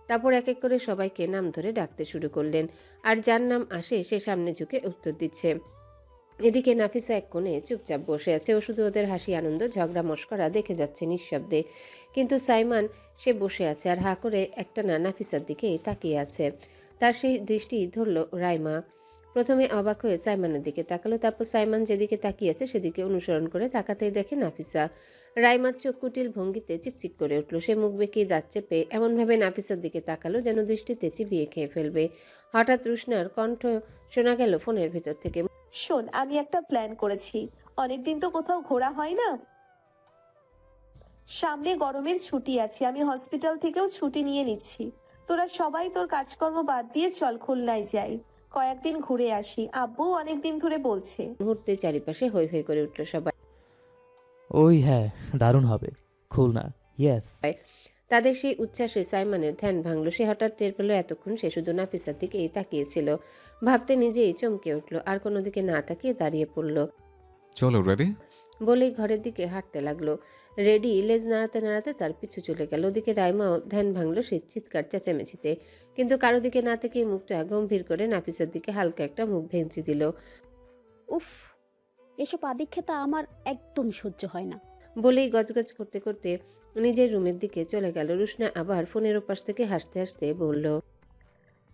তারপর এক এক করে সবাইকে নাম ধরে ডাকতে শুরু করলেন, আর যার নাম আসে সে সামনে ঝুঁকে উত্তর দিচ্ছে। এদিকে নাফিসা এক কোণে চুপচাপ বসে আছে। ও শুধু ওদের হাসি, আনন্দ, ঝগড়া, মশকরা দেখে যাচ্ছে নিঃশব্দে। কিন্তু সাইমান সে বসে আছে আর হা করে একটানা নাফিসার দিকেই তাকিয়ে আছে। তার সেই দৃষ্টি ধরল রাইমা। প্রথমে অবাক হয়ে সাইমানের দিকে তাকালো, তারপর সাইমান যেদিকে তাকিয়ে আছে সেদিকে অনুসরণ করে তাকাতেই দেখে নাফিসা। রাইমার চোখ কুটিল ভঙ্গিতে চিকচিক করে উঠল। সে মুখ বেঁকিয়ে দাঁত চেপে এমনভাবে নাফিসার দিকে তাকালো যেন দৃষ্টিতে চিবিয়ে খেয়ে ফেলবে। হঠাৎ রুশনার কণ্ঠ শোনা গেল ফোনের ভেতর থেকে, শোন, আমি একটা প্ল্যান করেছি। অনেকদিন তো কোথাও ঘোরা হয় না। সামনে গরমের ছুটি আছে, আমি হসপিটাল থেকেও ছুটি নিয়ে নিচ্ছি। তোরা সবাই তোর কাজকর্ম বাদ দিয়ে চল খুলনায় যাই, কয়েকদিন ঘুরে আসি। আব্বু অনেকদিন ধরে বলছে। মুহূর্তে চারিপাশে হৈ হৈ করে উঠল সবাই। ওই হ্যাঁ, দারুণ হবে, খুলনা, ইয়েস। তাদের সেই উচ্ছ্বাসে সাইমনের ধ্যান ভাঙল। সে হঠাৎ টের পেল এতক্ষণ সে শুধু নাফিসার দিকেই তাকিয়েছিল। ভাবতে নিজেই চমকে উঠল, আর কোনো দিকে না তাকিয়ে দাঁড়িয়ে পড়ল। চলো রেডি। বলেই ঘরের দিকে হাঁটতে লাগলো। রেডি লেজ নাড়াতে নাড়াতে তার পিছু চলে গেল। ওদিকে রাইমাও ধ্যান ভাঙলো সেই চিৎকার চেঁচামেচিতে, কিন্তু কারো দিকে না থেকে মুখটা গম্ভীর করে নাফিসার দিকে হালকা একটা মুখ ভেঙচি দিল। উফ, এসব আদিক্ষেতা আমার একদম সহ্য হয় না। বলেই গজগজ করতে করতে নিজের রুমের দিকে চলে গেল। রুশনা আবার ফোনের ওপাশ থেকে হাসতে হাসতে বলল,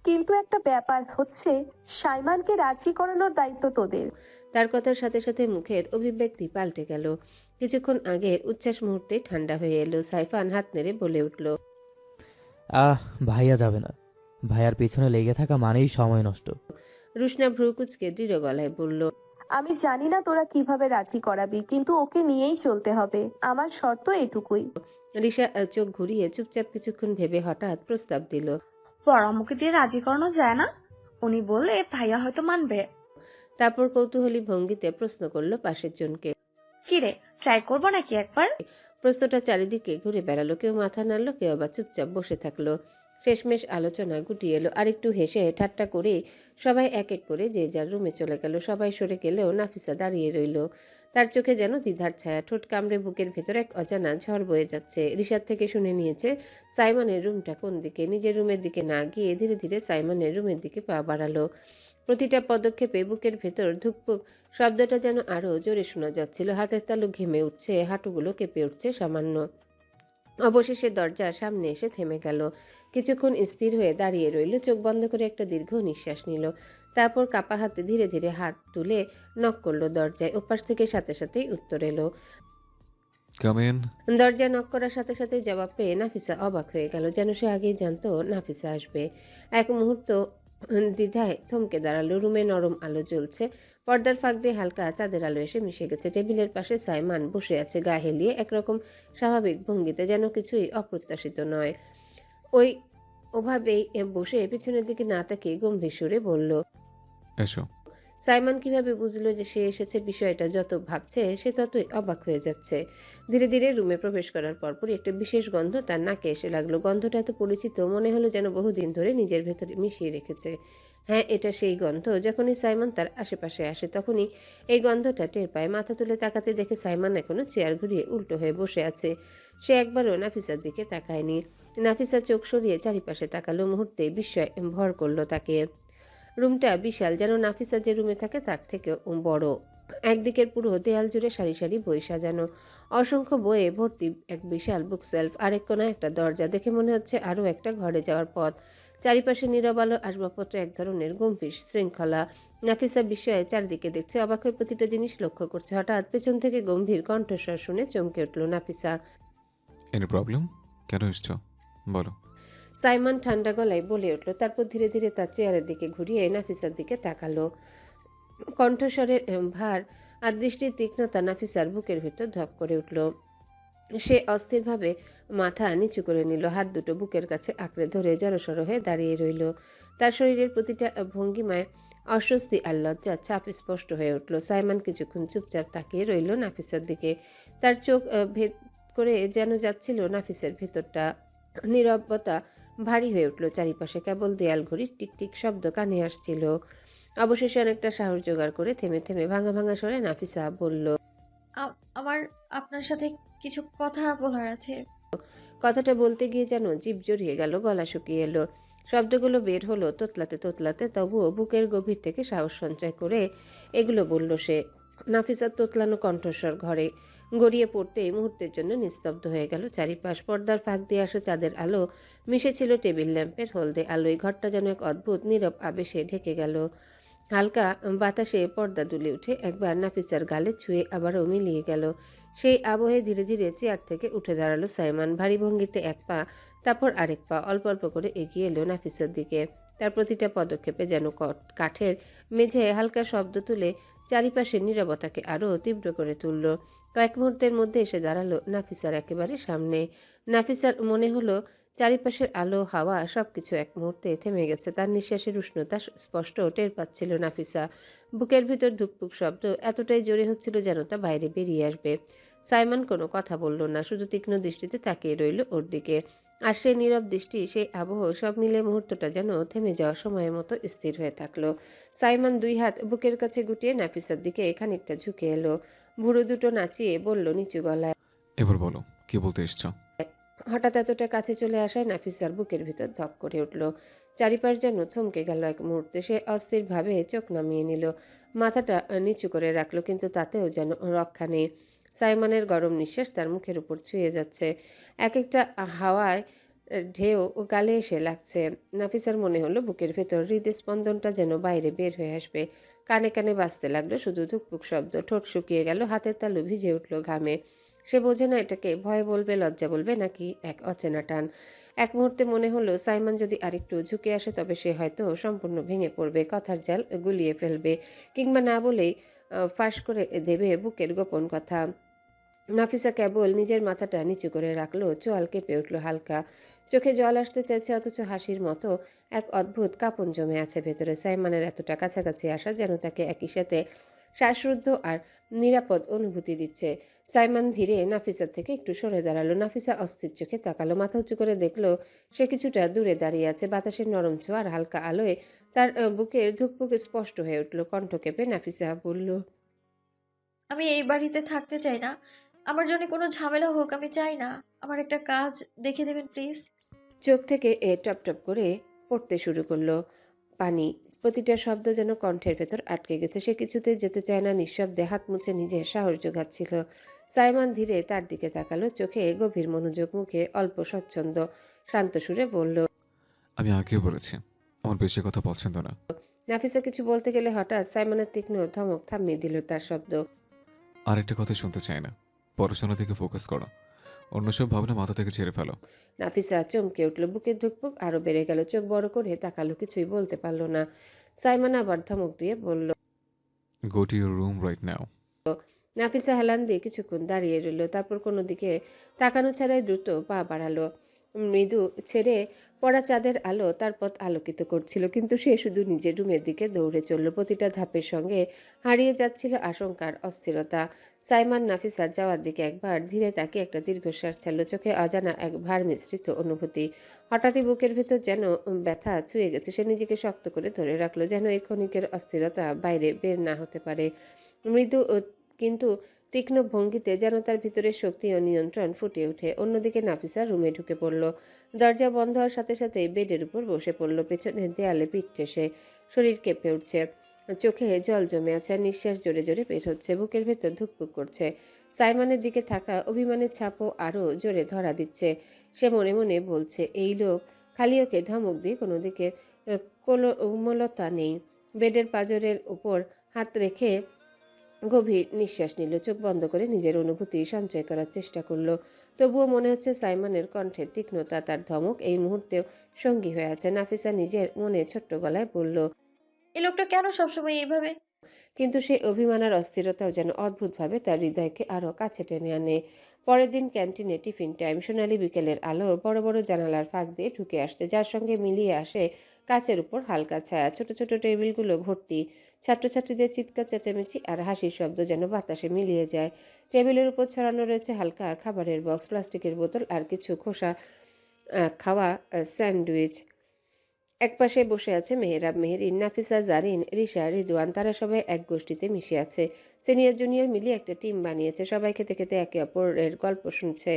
কিন্তু একটা ব্যাপার হচ্ছে, সাইমানকে রাজি করানোর দায়িত্ব তোদের। তার কথার সাথে সাথে মুখের অভিব্যক্তি পাল্টে গেল। কিছুক্ষণ আগের উচ্ছ্বাস মুহূর্তে ঠান্ডা হয়ে এলো। সাইফান হাত নেড়ে বলে উঠল, ভাইয়া যাবে না। ভাইয়ার পিছনে লেগে থাকা মানেই সময় নষ্ট। রুশনা ভ্রুকুচকে দৃঢ় গলায় বলল, আমি জানি না তোরা কিভাবে রাজি করাবি, কিন্তু ওকে নিয়েই চলতে হবে। আমার শর্ত এটুকুই। রিশা চোখ ঘুরিয়ে চুপচাপ কিছুক্ষণ ভেবে হঠাৎ প্রস্তাব দিল, পরামুখী দিয়ে রাজি করানো যায় না? উনি বললে ভাইয়া হয়তো মানবে। তারপর কৌতূহলী ভঙ্গিতে প্রশ্ন করলো পাশের জনকে, কিরে, ট্রাই করবো নাকি একবার? প্রশ্নটা চারিদিকে ঘুরে বেড়ালো। কেউ মাথা নাড়লো, কেউ আবার চুপচাপ বসে থাকলো। শেষমেশ আলোচনা গুটিয়ে এলো। আরেকটু হেসে ঠাট্টা করে সবাই এক এক করে যে যার রুমে চলে গেল। সবাই সরে গেলেও নাফিসা দাঁড়িয়ে রইল। তার চোখে যেন দ্বিধার ছায়া। ঠোঁট কামড়ে বুকের ভেতর এক অজানা ঝড় বয়ে যাচ্ছে। রিশাদ থেকে শুনে নিয়েছে সাইমনের রুমটা কোন দিকে। নিজের রুমের দিকে না গিয়ে ধীরে ধীরে সাইমনের রুমের দিকে পা বাড়ালো। প্রতিটা পদক্ষেপে বুকের ভেতর ধুকপুক শব্দটা যেন আরো জোরে শোনা যাচ্ছিল। হাতের তালু ঘেমে উঠছে, হাঁটুগুলো কেঁপে উঠছে সামান্য। অবশেষে দরজার সামনে এসে থেমে গেল। কিছুক্ষণ স্থির হয়ে দাঁড়িয়ে রইল। চোখ বন্ধ করে একটা দীর্ঘ নিঃশ্বাস নিল। তারপর কাপা হাতে ধীরে ধীরে হাত তুলে নক করলো দরজায়। ওপাশ থেকে সাথে সাথেই উত্তর এলো। Come in. দরজা নক করার সাথে সাথে জবাব পেয়ে নাফিসা অবাক হয়ে গেল, যেন সে আগেই জানতো নাফিসা আসবে। এক মুহূর্ত দ্বিধায় থমকে দাঁড়ালো। রুমে নরম আলো জ্বলছে। পর্দার ফাঁক দিয়ে হালকা চাঁদের আলো এসে মিশে গেছে। টেবিলের পাশে সাইমান বসে আছে, গা হেলিয়ে একরকম স্বাভাবিক ভঙ্গিতে, যেন কিছুই অপ্রত্যাশিত নয়। ওভাবেই বসে পিছনের দিকে না তাকিয়ে গম্ভীর সুরে বলল, এসো। সাইমন কিভাবে বুঝলো যে সে এসেছে? বিষয়টা যত ভাবছে সে ততই অবাক হয়ে যাচ্ছে। ধীরে ধীরে রুমে প্রবেশ করার পরপরই একটা বিশেষ গন্ধ তার নাকে এসে লাগলো। গন্ধটা এত পরিচিত, মনে হলো যেন বহুদিন ধরে নিজের ভেতরে মিশিয়ে রেখেছে। হ্যাঁ, এটা সেই গন্ধ। যখনই সাইমন তার আশেপাশে আসে তখনই এই গন্ধটা টের পায়। মাথা তুলে তাকাতে দেখে সাইমন এখনো চেয়ার ঘুরিয়ে উল্টো হয়ে বসে আছে। সে একবারও নাফিসার দিকে তাকায়নি। নাফিসা চোখ সরিয়ে চারিপাশে তাকালো। মুহূর্তে বিস্ময় ভর করলো তাকে। রুমটা বিশাল, যেন নাফিসা যে রুমে থাকে তার থেকেও বড়। একদিকের পুরো দেয়াল জুড়ে সারি সারি বই সাজানো, অসংখ্য বইয়ে ভর্তি এক বিশাল বুকশেলফ। আরেক কোনায় একটা দরজা, দেখে মনে হচ্ছে আরও একটা ঘরে যাওয়ার পথ। চারিপাশে নীরব আলো, আসবাবপত্র এক ধরনের গম্ভীর শৃঙ্খলা। নাফিসা বিস্ময়ে চারিদিকে দেখছে, অবাক হয়ে প্রতিটা জিনিস লক্ষ্য করছে। হঠাৎ পেছন থেকে গম্ভীর কণ্ঠস্বর শুনে চমকে উঠল নাফিসা। Any problem? কেন এসছো বলো? সাইমন ঠান্ডা গলায় বলে উঠল। তারপর ধীরে ধীরে তার চেয়ারের দিকে ঘুরিয়ে নাফিসার দিকে তাকালো। কণ্ঠস্বরের ভার আর দৃষ্টির তীক্ষ্ণতা নাফিসার বুকের ভেতর ধক করে উঠল। সে অস্থিরভাবে মাথা নিচু করে নিল, হাত দুটো বুকের কাছে আঁকড়ে ধরে জড়সড় হয়ে দাঁড়িয়ে রইল। তার শরীরের প্রতিটা ভঙ্গিমায় অস্বস্তি আর লজ্জার ছাপ স্পষ্ট হয়ে উঠল। সাইমন কিছুক্ষণ চুপচাপ তাকিয়ে রইল নাফিসার দিকে। তার চোখ ভেদ করে যেন যাচ্ছিল নাফিসের ভেতরটা। নীরবতা ভারী হয়ে উঠল চারিপাশে। কেবল দেয়াল ঘড়ির টিকটিক শব্দ কানে আসছিল। অবশেষে অনেকটা সাহস জোগাড় করে থেমে থেমে ভাঙা ভাঙা স্বরে নাফিসা বলল, আমার আপনার সাথে কিছু কথা বলার আছে। কথাটা বলতে গিয়ে যেন জিভ জড়িয়ে গেল, গলা শুকিয়ে এলো। শব্দগুলো বের হলো তোতলাতে তোতলাতে, তবুও বুকের গভীর থেকে সাহস সঞ্চয় করে এগুলো বলল সে। নাফিসার তোতলানো কণ্ঠস্বর ঘরে গড়িয়ে পড়তে মুহূর্তের জন্য নিস্তব্ধ হয়ে গেল চারিপাশ। পর্দার ফাঁক দিয়ে আসা চাঁদের আলো মিশেছিল টেবিল ল্যাম্পের হলদে আলোয়। ঘরটা যেন এক অদ্ভুত নীরব আবেশে ঢেকে গেল। হালকা বাতাসে পর্দা দুলে উঠে একবার নাফিসার গালে ছুঁয়ে আবারও মিলিয়ে গেল। সেই আবহে ধীরে ধীরে চেয়ার থেকে উঠে দাঁড়ালো সাইমন। ভারী ভঙ্গিতে এক পা, তারপর আরেক পা অল্প অল্প করে এগিয়ে এলো নাফিসার দিকে। তার প্রতিটা পদক্ষেপে যেন কাঠের মেঝে হালকা শব্দ তুলে চারিপাশের নীরবতাকে আরও তীব্র করে তুলল। কয়েক মুহূর্তের মধ্যে এসে দাঁড়ালো নাফিসার একেবারে সামনে। নাফিসার মনে হলো চারিপাশের আলো, হাওয়া সবকিছু এক মুহূর্তে থেমে গেছে। তার নিঃশ্বাসের উষ্ণতা স্পষ্ট টের পাচ্ছিল নাফিসা। বুকের ভিতর ধুকপুক শব্দ এতটাই জোরে হচ্ছিল যেন তা বাইরে বেরিয়ে আসবে। সাইমন কোনো কথা বলল না, শুধু তীক্ষ্ণ দৃষ্টিতে তাকিয়ে রইল ওর দিকে। আর সেই নীরব দৃষ্টি, সেই আবহ, সব মিলে মুহূর্তটা যেন থেমে যাওয়ার সময়ের মতো স্থির হয়ে থাকলো। সাইমন দুই হাত বুকের কাছে গুটিয়ে নাফিসার দিকে খানিকটা ঝুঁকে এলো। ভুরু দুটো নাচিয়ে বলল নিচু গলায়। এবার বলো কি বলতে এসছো? হঠাৎ এতটা কাছে চলে আসায় নাফিসার বুকের ভিতর ধক করে উঠল। চারিপাশ যেন থমকে গেল এক মুহূর্তে। সে অস্থিরভাবে চোখ নামিয়ে নিল, মাথাটা নিচু করে রাখলো, কিন্তু তাতেও যেন রক্ষা নেই। সাইমনের গরম নিঃশ্বাস তার মুখের উপর ছুঁয়ে যাচ্ছে, এক একটা হাওয়ায় ঢেউ গালে এসে লাগছে। নাফিসার মনে হলো বুকের ভেতর হৃদস্পন্দনটা যেন বাইরে বের হয়ে আসবে। কানে কানে বাজতে লাগলো শুধু ধুকপুক শব্দ। ঠোঁট শুকিয়ে গেল, হাতের তালু ভিজে উঠল ঘামে। সে বোঝে না এটাকে ভয় বলবে, লজ্জা বলবে, নাকি এক অচেনা টান। এক মুহূর্তে মনে হলো সাইমন যদি আরেকটু ঝুঁকে আসে তবে সে হয়তো সম্পূর্ণ ভেঙে পড়বে, কথার জাল গুলিয়ে ফেলবে, কিংবা না বলেই ফাঁস করে দেবে বুকের গোপন কথা। নাফিসা কেবল নিজের মাথাটা নিচু করে রাখলো, চোয়াল কেঁপে উঠল হালকা, চোখে জল আসতে চাইছে, অথচ হাসির মতো এক অদ্ভুত কাঁপন জমে আছে ভেতরে। সাইমনের এতটা কাছাকাছি আসা যেন তাকে একই সাথে শ্বাসরুদ্ধ আর নিরাপদ অনুভূতি দিচ্ছে। সাইমন ধীরে নাফিসার থেকে একটু সরে দাঁড়ালো। নাফিসা অস্থির চোখে তাকালো, মাথা উঁচু করে দেখলো সে কিছুটা দূরে দাঁড়িয়ে আছে। বাতাসের নরম ছোঁয়া আর হালকা আলোয় তার বুকের ধুকপুক স্পষ্ট হয়ে উঠল। কণ্ঠ কেঁপে নাফিসা বলল, আমি এই বাড়িতে থাকতে চাই না। আমার জন্য কোনো ঝামেলা হোক আমি চাই না। আমার একটা কাজ দেখে দেবেন প্লিজ। চোখ থেকে টপ টপ করে পড়তে শুরু করলো পানি। প্রতিটা শব্দ যেন কণ্ঠের ভেতর আটকে গেছে। সে কিছুতে যেতে চায় না, নিঃশব্দে হাত মুছে নিজের সাহস জোগাচ্ছিল। সাইমন ধীরে তার দিকে তাকালো, চোখে গভীর মনোযোগ, মুখে অল্প স্বচ্ছন্দ, শান্ত সুরে বলল, আমি আগেও বলেছি আমার বেশি কথা পছন্দ না। নাফিসা কিছু বলতে গেলে হঠাৎ সাইমনের তীক্ষ্ণ ধমক থামিয়ে দিল তার শব্দ। আরেকটা কথা শুনতে চাই না, পড়াশোনা থেকে ফোকাস করো, অন্য সব ভাবনা মাথা থেকে ছেড়ে ফেলো। নাফিসা চমকে উঠল, বুকের ধুকপুক আরো বেড়ে গেল, চোখ বড় করে তাকালো, কিছুই বলতে পারল না। সাইমন আবার ধমক দিয়ে বলল, go to your room right now. Nafisa হেলান দিয়ে কিছুক্ষণ দাঁড়িয়ে রইল, তারপর কোনো দিকে তাকানো ছাড়াই দ্রুত পা বাড়ালো। মৃদু ছেড়ে পড়া চাঁদের আলো তার পথ আলোকিত করছিল, কিন্তু সে শুধু নিজের রুমের দিকে দৌড়ে চলল। প্রতিটা ধাপের সঙ্গে হারিয়ে যাচ্ছিল আশঙ্কার অস্থিরতা। সাইমন নাফিসার যাওয়ার দিকে একবার ধীরে তাকিয়ে একটা দীর্ঘশ্বাস ছাড়ল, চোখে অজানা এক ভার মিশ্রিত অনুভূতি। হঠাৎই বুকের ভেতর যেন ব্যথা ছুঁয়ে গেছে। সে নিজেকে শক্ত করে ধরে রাখলো, যেন এই ক্ষণিকের অস্থিরতা বাইরে বের না হতে পারে। মৃদু কিন্তু তীক্ষ্ণ ভঙ্গিতে যেন তার ভিতরের শক্তি ও নিয়ন্ত্রণ ফুটে ওঠে। অন্যদিকে নাফিসা রুমে ঢুকে পড়ল, দরজা বন্ধ হওয়ার সাথে সাথে বেডের উপর বসে পড়ল, পেছনের দেয়ালে পিঠ ঠেসে। শরীর কেঁপে উঠছে, চোখে জল জমে আছে, আর নিঃশ্বাস জোরে জোরে বের হচ্ছে, বুকের ভেতর ধুকপুক করছে। সাইমনের দিকে থাকা অভিমানের ছাপও আরো জোরে ধরা দিচ্ছে। সে মনে মনে বলছে, এই লোক খালি ওকে ধমক দিয়ে কোনো দিকে কোমলতা নেই। বেডের পাঁজরের উপর হাত রেখে গভীর নিঃশ্বাস নিল, চোখ বন্ধ করে নিজের অনুভূতি সঞ্চয় করার চেষ্টা করলো। তবুও মনে হচ্ছে সাইমনের কণ্ঠের তীক্ষ্ণতা, তার ধমক এই মুহূর্তেও সঙ্গী হয়ে আছে। নাফিসা নিজের মনে ছোট্ট গলায় বলল, এই লোকটা কেন সবসময় এইভাবে? কিন্তু সে অভিমান আর অস্থিরতাও যেন অদ্ভুতভাবে তার হৃদয়কে আরো কাছে টেনে আনে। পরের দিন ক্যান্টিনে টিফিন টাইম। সোনালি বিকেলের আলো বড় বড় জানালার ফাঁক দিয়ে ঢুকে আসছে, যার সঙ্গে মিলিয়ে আসে কাচের উপর হালকা ছায়া। ছোট ছোট টেবিলগুলো ভর্তি, ছাত্রছাত্রীদের চিৎকার চেঁচামেচি আর হাসির শব্দ যেন বাতাসে মিলিয়ে যায়। টেবিলের উপর ছড়ানো রয়েছে হালকা খাবারের বক্স, প্লাস্টিকের বোতল আর কিছু খোসা খাওয়া স্যান্ডউইচ। একপাশে বসে আছে মেহরাব, মেহেরিন, নাফিসা, জারিন, রিশা, রিদওয়ান। তারা সবাই এক গোষ্ঠীতে মিশে আছে। সিনিয়র জুনিয়র মিলিয়ে একটা টিম বানিয়েছে। সবাই খেতে খেতে একে অপরের গল্প শুনছে।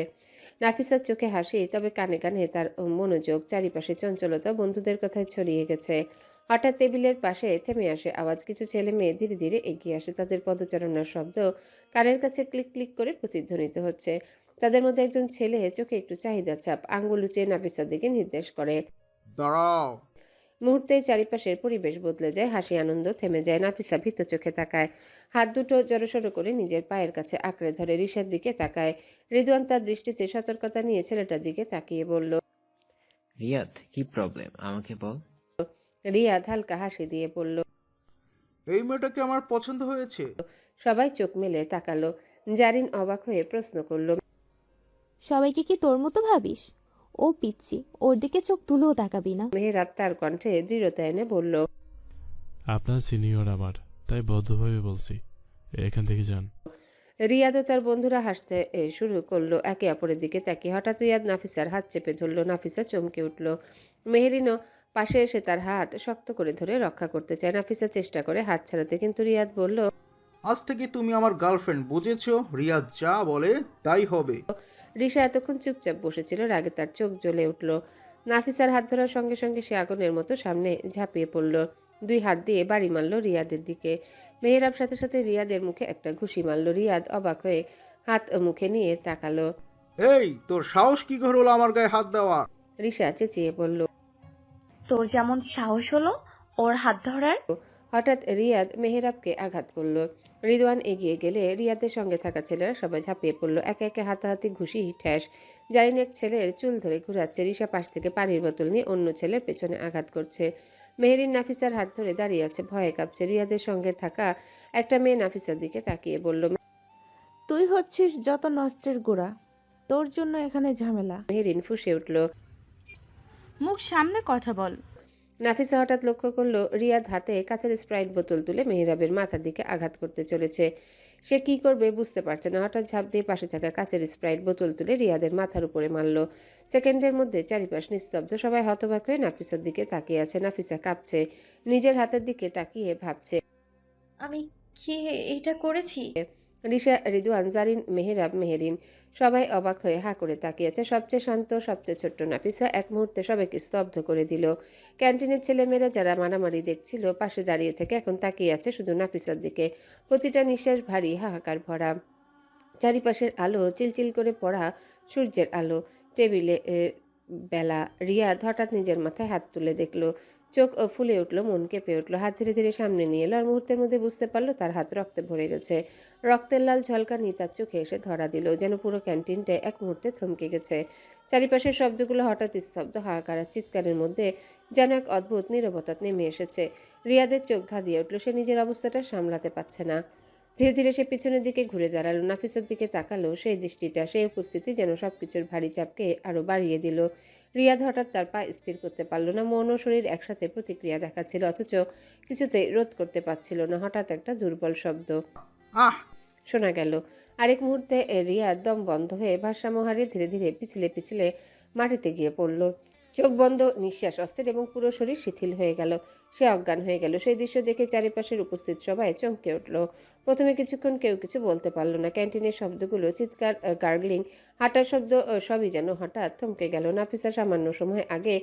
নাফিসার চোখে হাসি, তবে কানে কানে তার মনোযোগ। চারিপাশে চঞ্চলতা বন্ধুদের কথায় ছড়িয়ে গেছে। হঠাৎ টেবিলের পাশে থেমে আসে আওয়াজ। কিছু ছেলে মেয়ে ধীরে ধীরে এগিয়ে আসে, তাদের পদচারণার শব্দ কানের কাছে ক্লিক ক্লিক করে প্রতিধ্বনিত হচ্ছে। তাদের মধ্যে একজন ছেলে চোখে একটু চাহিদা ছাপ, আঙ্গুল উঁচিয়ে নাফিসার দিকে নির্দেশ করে। দাঁড়াও। মুহূর্তেই চারিপাশের পরিবেশ বদলে যায়, হাসি আনন্দ থেমে যায়। নাফিসা ভীত চোখে তাকায়, হাত দুটো জড়সড় করে নিজের পায়ের কাছে আঁকড়ে ধরে। রিশার দিকে তাকায়। রিদওয়ান তার দৃষ্টিতে সতর্কতা নিয়ে ছেলেটার দিকে তাকিয়ে বলল, রিয়াদ কি প্রবলেম আমাকে বল। রিয়াদ হালকা হাসি দিয়ে বলল, এই মেয়েটাকে আমার পছন্দ হয়েছে। সবাই চোখ মেলে তাকালো। জারিন অবাক হয়ে প্রশ্ন করল, সবাইকে কি তোর মতো ভাবিস? ও পিচ্ছি, ওর দিকে চোখ তুলেও তাকাবি না। মেহরাব তার কণ্ঠে দৃঢ়তা এনে বলল, আপনার সিনিয়র আমার, তাই বদ্ধভাবে বলছি এখান থেকে যান। রিয়াদ ও তার বন্ধুরা হাসতে শুরু করলো, একে অপরের দিকে তাকিয়ে। হঠাৎ রিয়াদ নাফিসার হাত চেপে ধরলো। নাফিসা চমকে উঠল। মেহেরিনও পাশে এসে তার হাত শক্ত করে ধরে রক্ষা করতে চায়। নাফিসা চেষ্টা করে হাত ছাড়াতে, কিন্তু রিয়াদ বলল, আজ থেকে তুমি আমার গার্লফ্রেন্ড, বুঝেছো? রিয়া যা বলে তাই হবে। রিশা এতক্ষণ চুপচাপ বসেছিল, রাগে তার চোখ জ্বলে উঠল। নাফিসার হাত ধরার সঙ্গে সঙ্গে সে আগুনের মতো সামনে ঝাঁপিয়ে পড়ল। দুই হাত দিয়ে বাড়ি মারল রিয়াদের দিকে। মেহেরাব সাথে সাথে রিয়াদের মুখে একটা ঘুষি মারল। রিয়াদ অবাক হয়ে হাত মুখে নিয়ে তাকালো। এই, তোর সাহস কি করে হলো আমার গায়ে হাত দেওয়া? রিশা চেঁচিয়ে বলল। তোর যেমন সাহস হলো ওর হাত ধরার। হঠাৎ রিয়াদ মেহেরাবকে আঘাত করলো। রিদওয়ান এগিয়ে গেলে রিয়াদের সঙ্গে থাকা ছেলেরা সবাই ঝাঁপিয়ে পড়লো। একে একে হাতাহাতি, ঘুষি, ঠ্যাস। জারিন এক ছেলের চুল ধরে ঘুরাচ্ছে। রিশা পাশ থেকে পানির বোতল নিয়ে অন্য ছেলের পেছনে আঘাত করছে। মেহেরিন নাফিসার হাত ধরে দাঁড়িয়ে আছে, ভয়ে কাঁপছে। রিয়াদের সঙ্গে থাকা একটা মেয়ে নাফিসার দিকে তাকিয়ে বলল। তুই হচ্ছিস যত নষ্টের গোড়া, তোর জন্য এখানে ঝামেলা। মেহেরিন ফুঁসে উঠল। মুখ সামনে কথা বল। নাফিসা হঠাৎ লক্ষ্য করলো রিয়াদ হাতে কাঁচের স্প্রাইট বোতল তুলে মেহেরাবের মাথার দিকে আঘাত করতে চলেছে। সে কি করবে বুঝতে পারছে না। হঠাৎ ঝাঁপ দিয়ে পাশে থাকা কাঁচের স্প্রাইট বোতল তুলে রিয়াদের মাথার উপরে মারল। সেকেন্ডের মধ্যে চারিপাশ নিস্তব্ধ, সবাই হতবাক হয়ে নাফিসার দিকে তাকিয়ে আছে। নাফিসা কাঁপছে, নিজের হাতের দিকে তাকিয়ে ভাবছে, আমি কি এটা করেছি? রিশা, রিদওয়ান, জারিন, মেহেরাব, মেহেরিন সবাই অবাক হয়ে হা করে তাকিয়ে আছে। সবচেয়ে শান্ত, সবচেয়ে ছোট্ট নাফিসা এক মুহূর্তে সবাইকে স্তব্ধ করে দিল। ক্যান্টিনের ছেলেমেয়েরা যারা মারামারি দেখছিল পাশে দাঁড়িয়ে থেকে এখন তাকিয়ে আছে শুধু নাফিসার দিকে। প্রতিটা নিঃশ্বাস ভারী, হাহাকার ভরা। চারিপাশের আলো চিলচিল করে পড়া সূর্যের আলো। টেবিলে বেলা। রিয়াদ হঠাৎ নিজের মাথায় হাত তুলে দেখলো। চোখ ফুলে উঠলো, মন কেঁপে উঠলো। হাত ধীরে ধীরে সামনে নিয়ে এলো আর মুহূর্তের মধ্যে বুঝতে পারলো তার হাত রক্তে ভরে গেছে। রক্তের লাল ঝলকানি তার চোখে এসে ধরা দিল, যেন পুরো ক্যান্টিনটা এক মুহূর্তে থমকে গেছে। চারিপাশের শব্দগুলো হঠাৎ স্তব্ধ, হাহাকার আর চিৎকারের মধ্যে যেন এক অদ্ভুত নীরবতা নেমে এসেছে। রিয়াদের চোখ ধাঁধিয়ে উঠলো। সে নিজের অবস্থাটা সামলাতে পারছে না। ধীরে ধীরে সে পিছনের দিকে ঘুরে দাঁড়ালো। নাফিসার দিকে তাকালো। সেই দৃষ্টিটা, সেই উপস্থিতি যেন সবকিছুর ভারী চাপকে আরো বাড়িয়ে দিল। রিয়াদ হঠাৎ তার পা স্থির করতে পারল না। মন ও শরীর একসাথে প্রতিক্রিয়া দেখাচ্ছিল, অথচ কিছুতেই রোধ করতে পারছিল না। হঠাৎ একটা দুর্বল শব্দ শোনা গেল। আরেক মুহূর্তে রিয়াদ দম বন্ধ হয়ে ভারসাম্য হারিয়ে ধীরে ধীরে পিছলে পিছলে মাটিতে গিয়ে পড়ল। চোখ বন্ধ, নিঃশ্বাস অস্থির এবং পুরো শরীর শিথিল হয়ে গেল। সে অজ্ঞান হয়ে গেল। সেই দৃশ্য দেখে চারিপাশের উপস্থিত সবাই চমকে উঠল। প্রথমে কিছুক্ষণ কেউ কিছু বলতে পারল না। ক্যান্টিনের শব্দগুলো, চিৎকার, গার্গলিং, হাঁটার শব্দ সবই যেন হঠাৎ থমকে গেল। নাফিসা সামান্য সময় আগে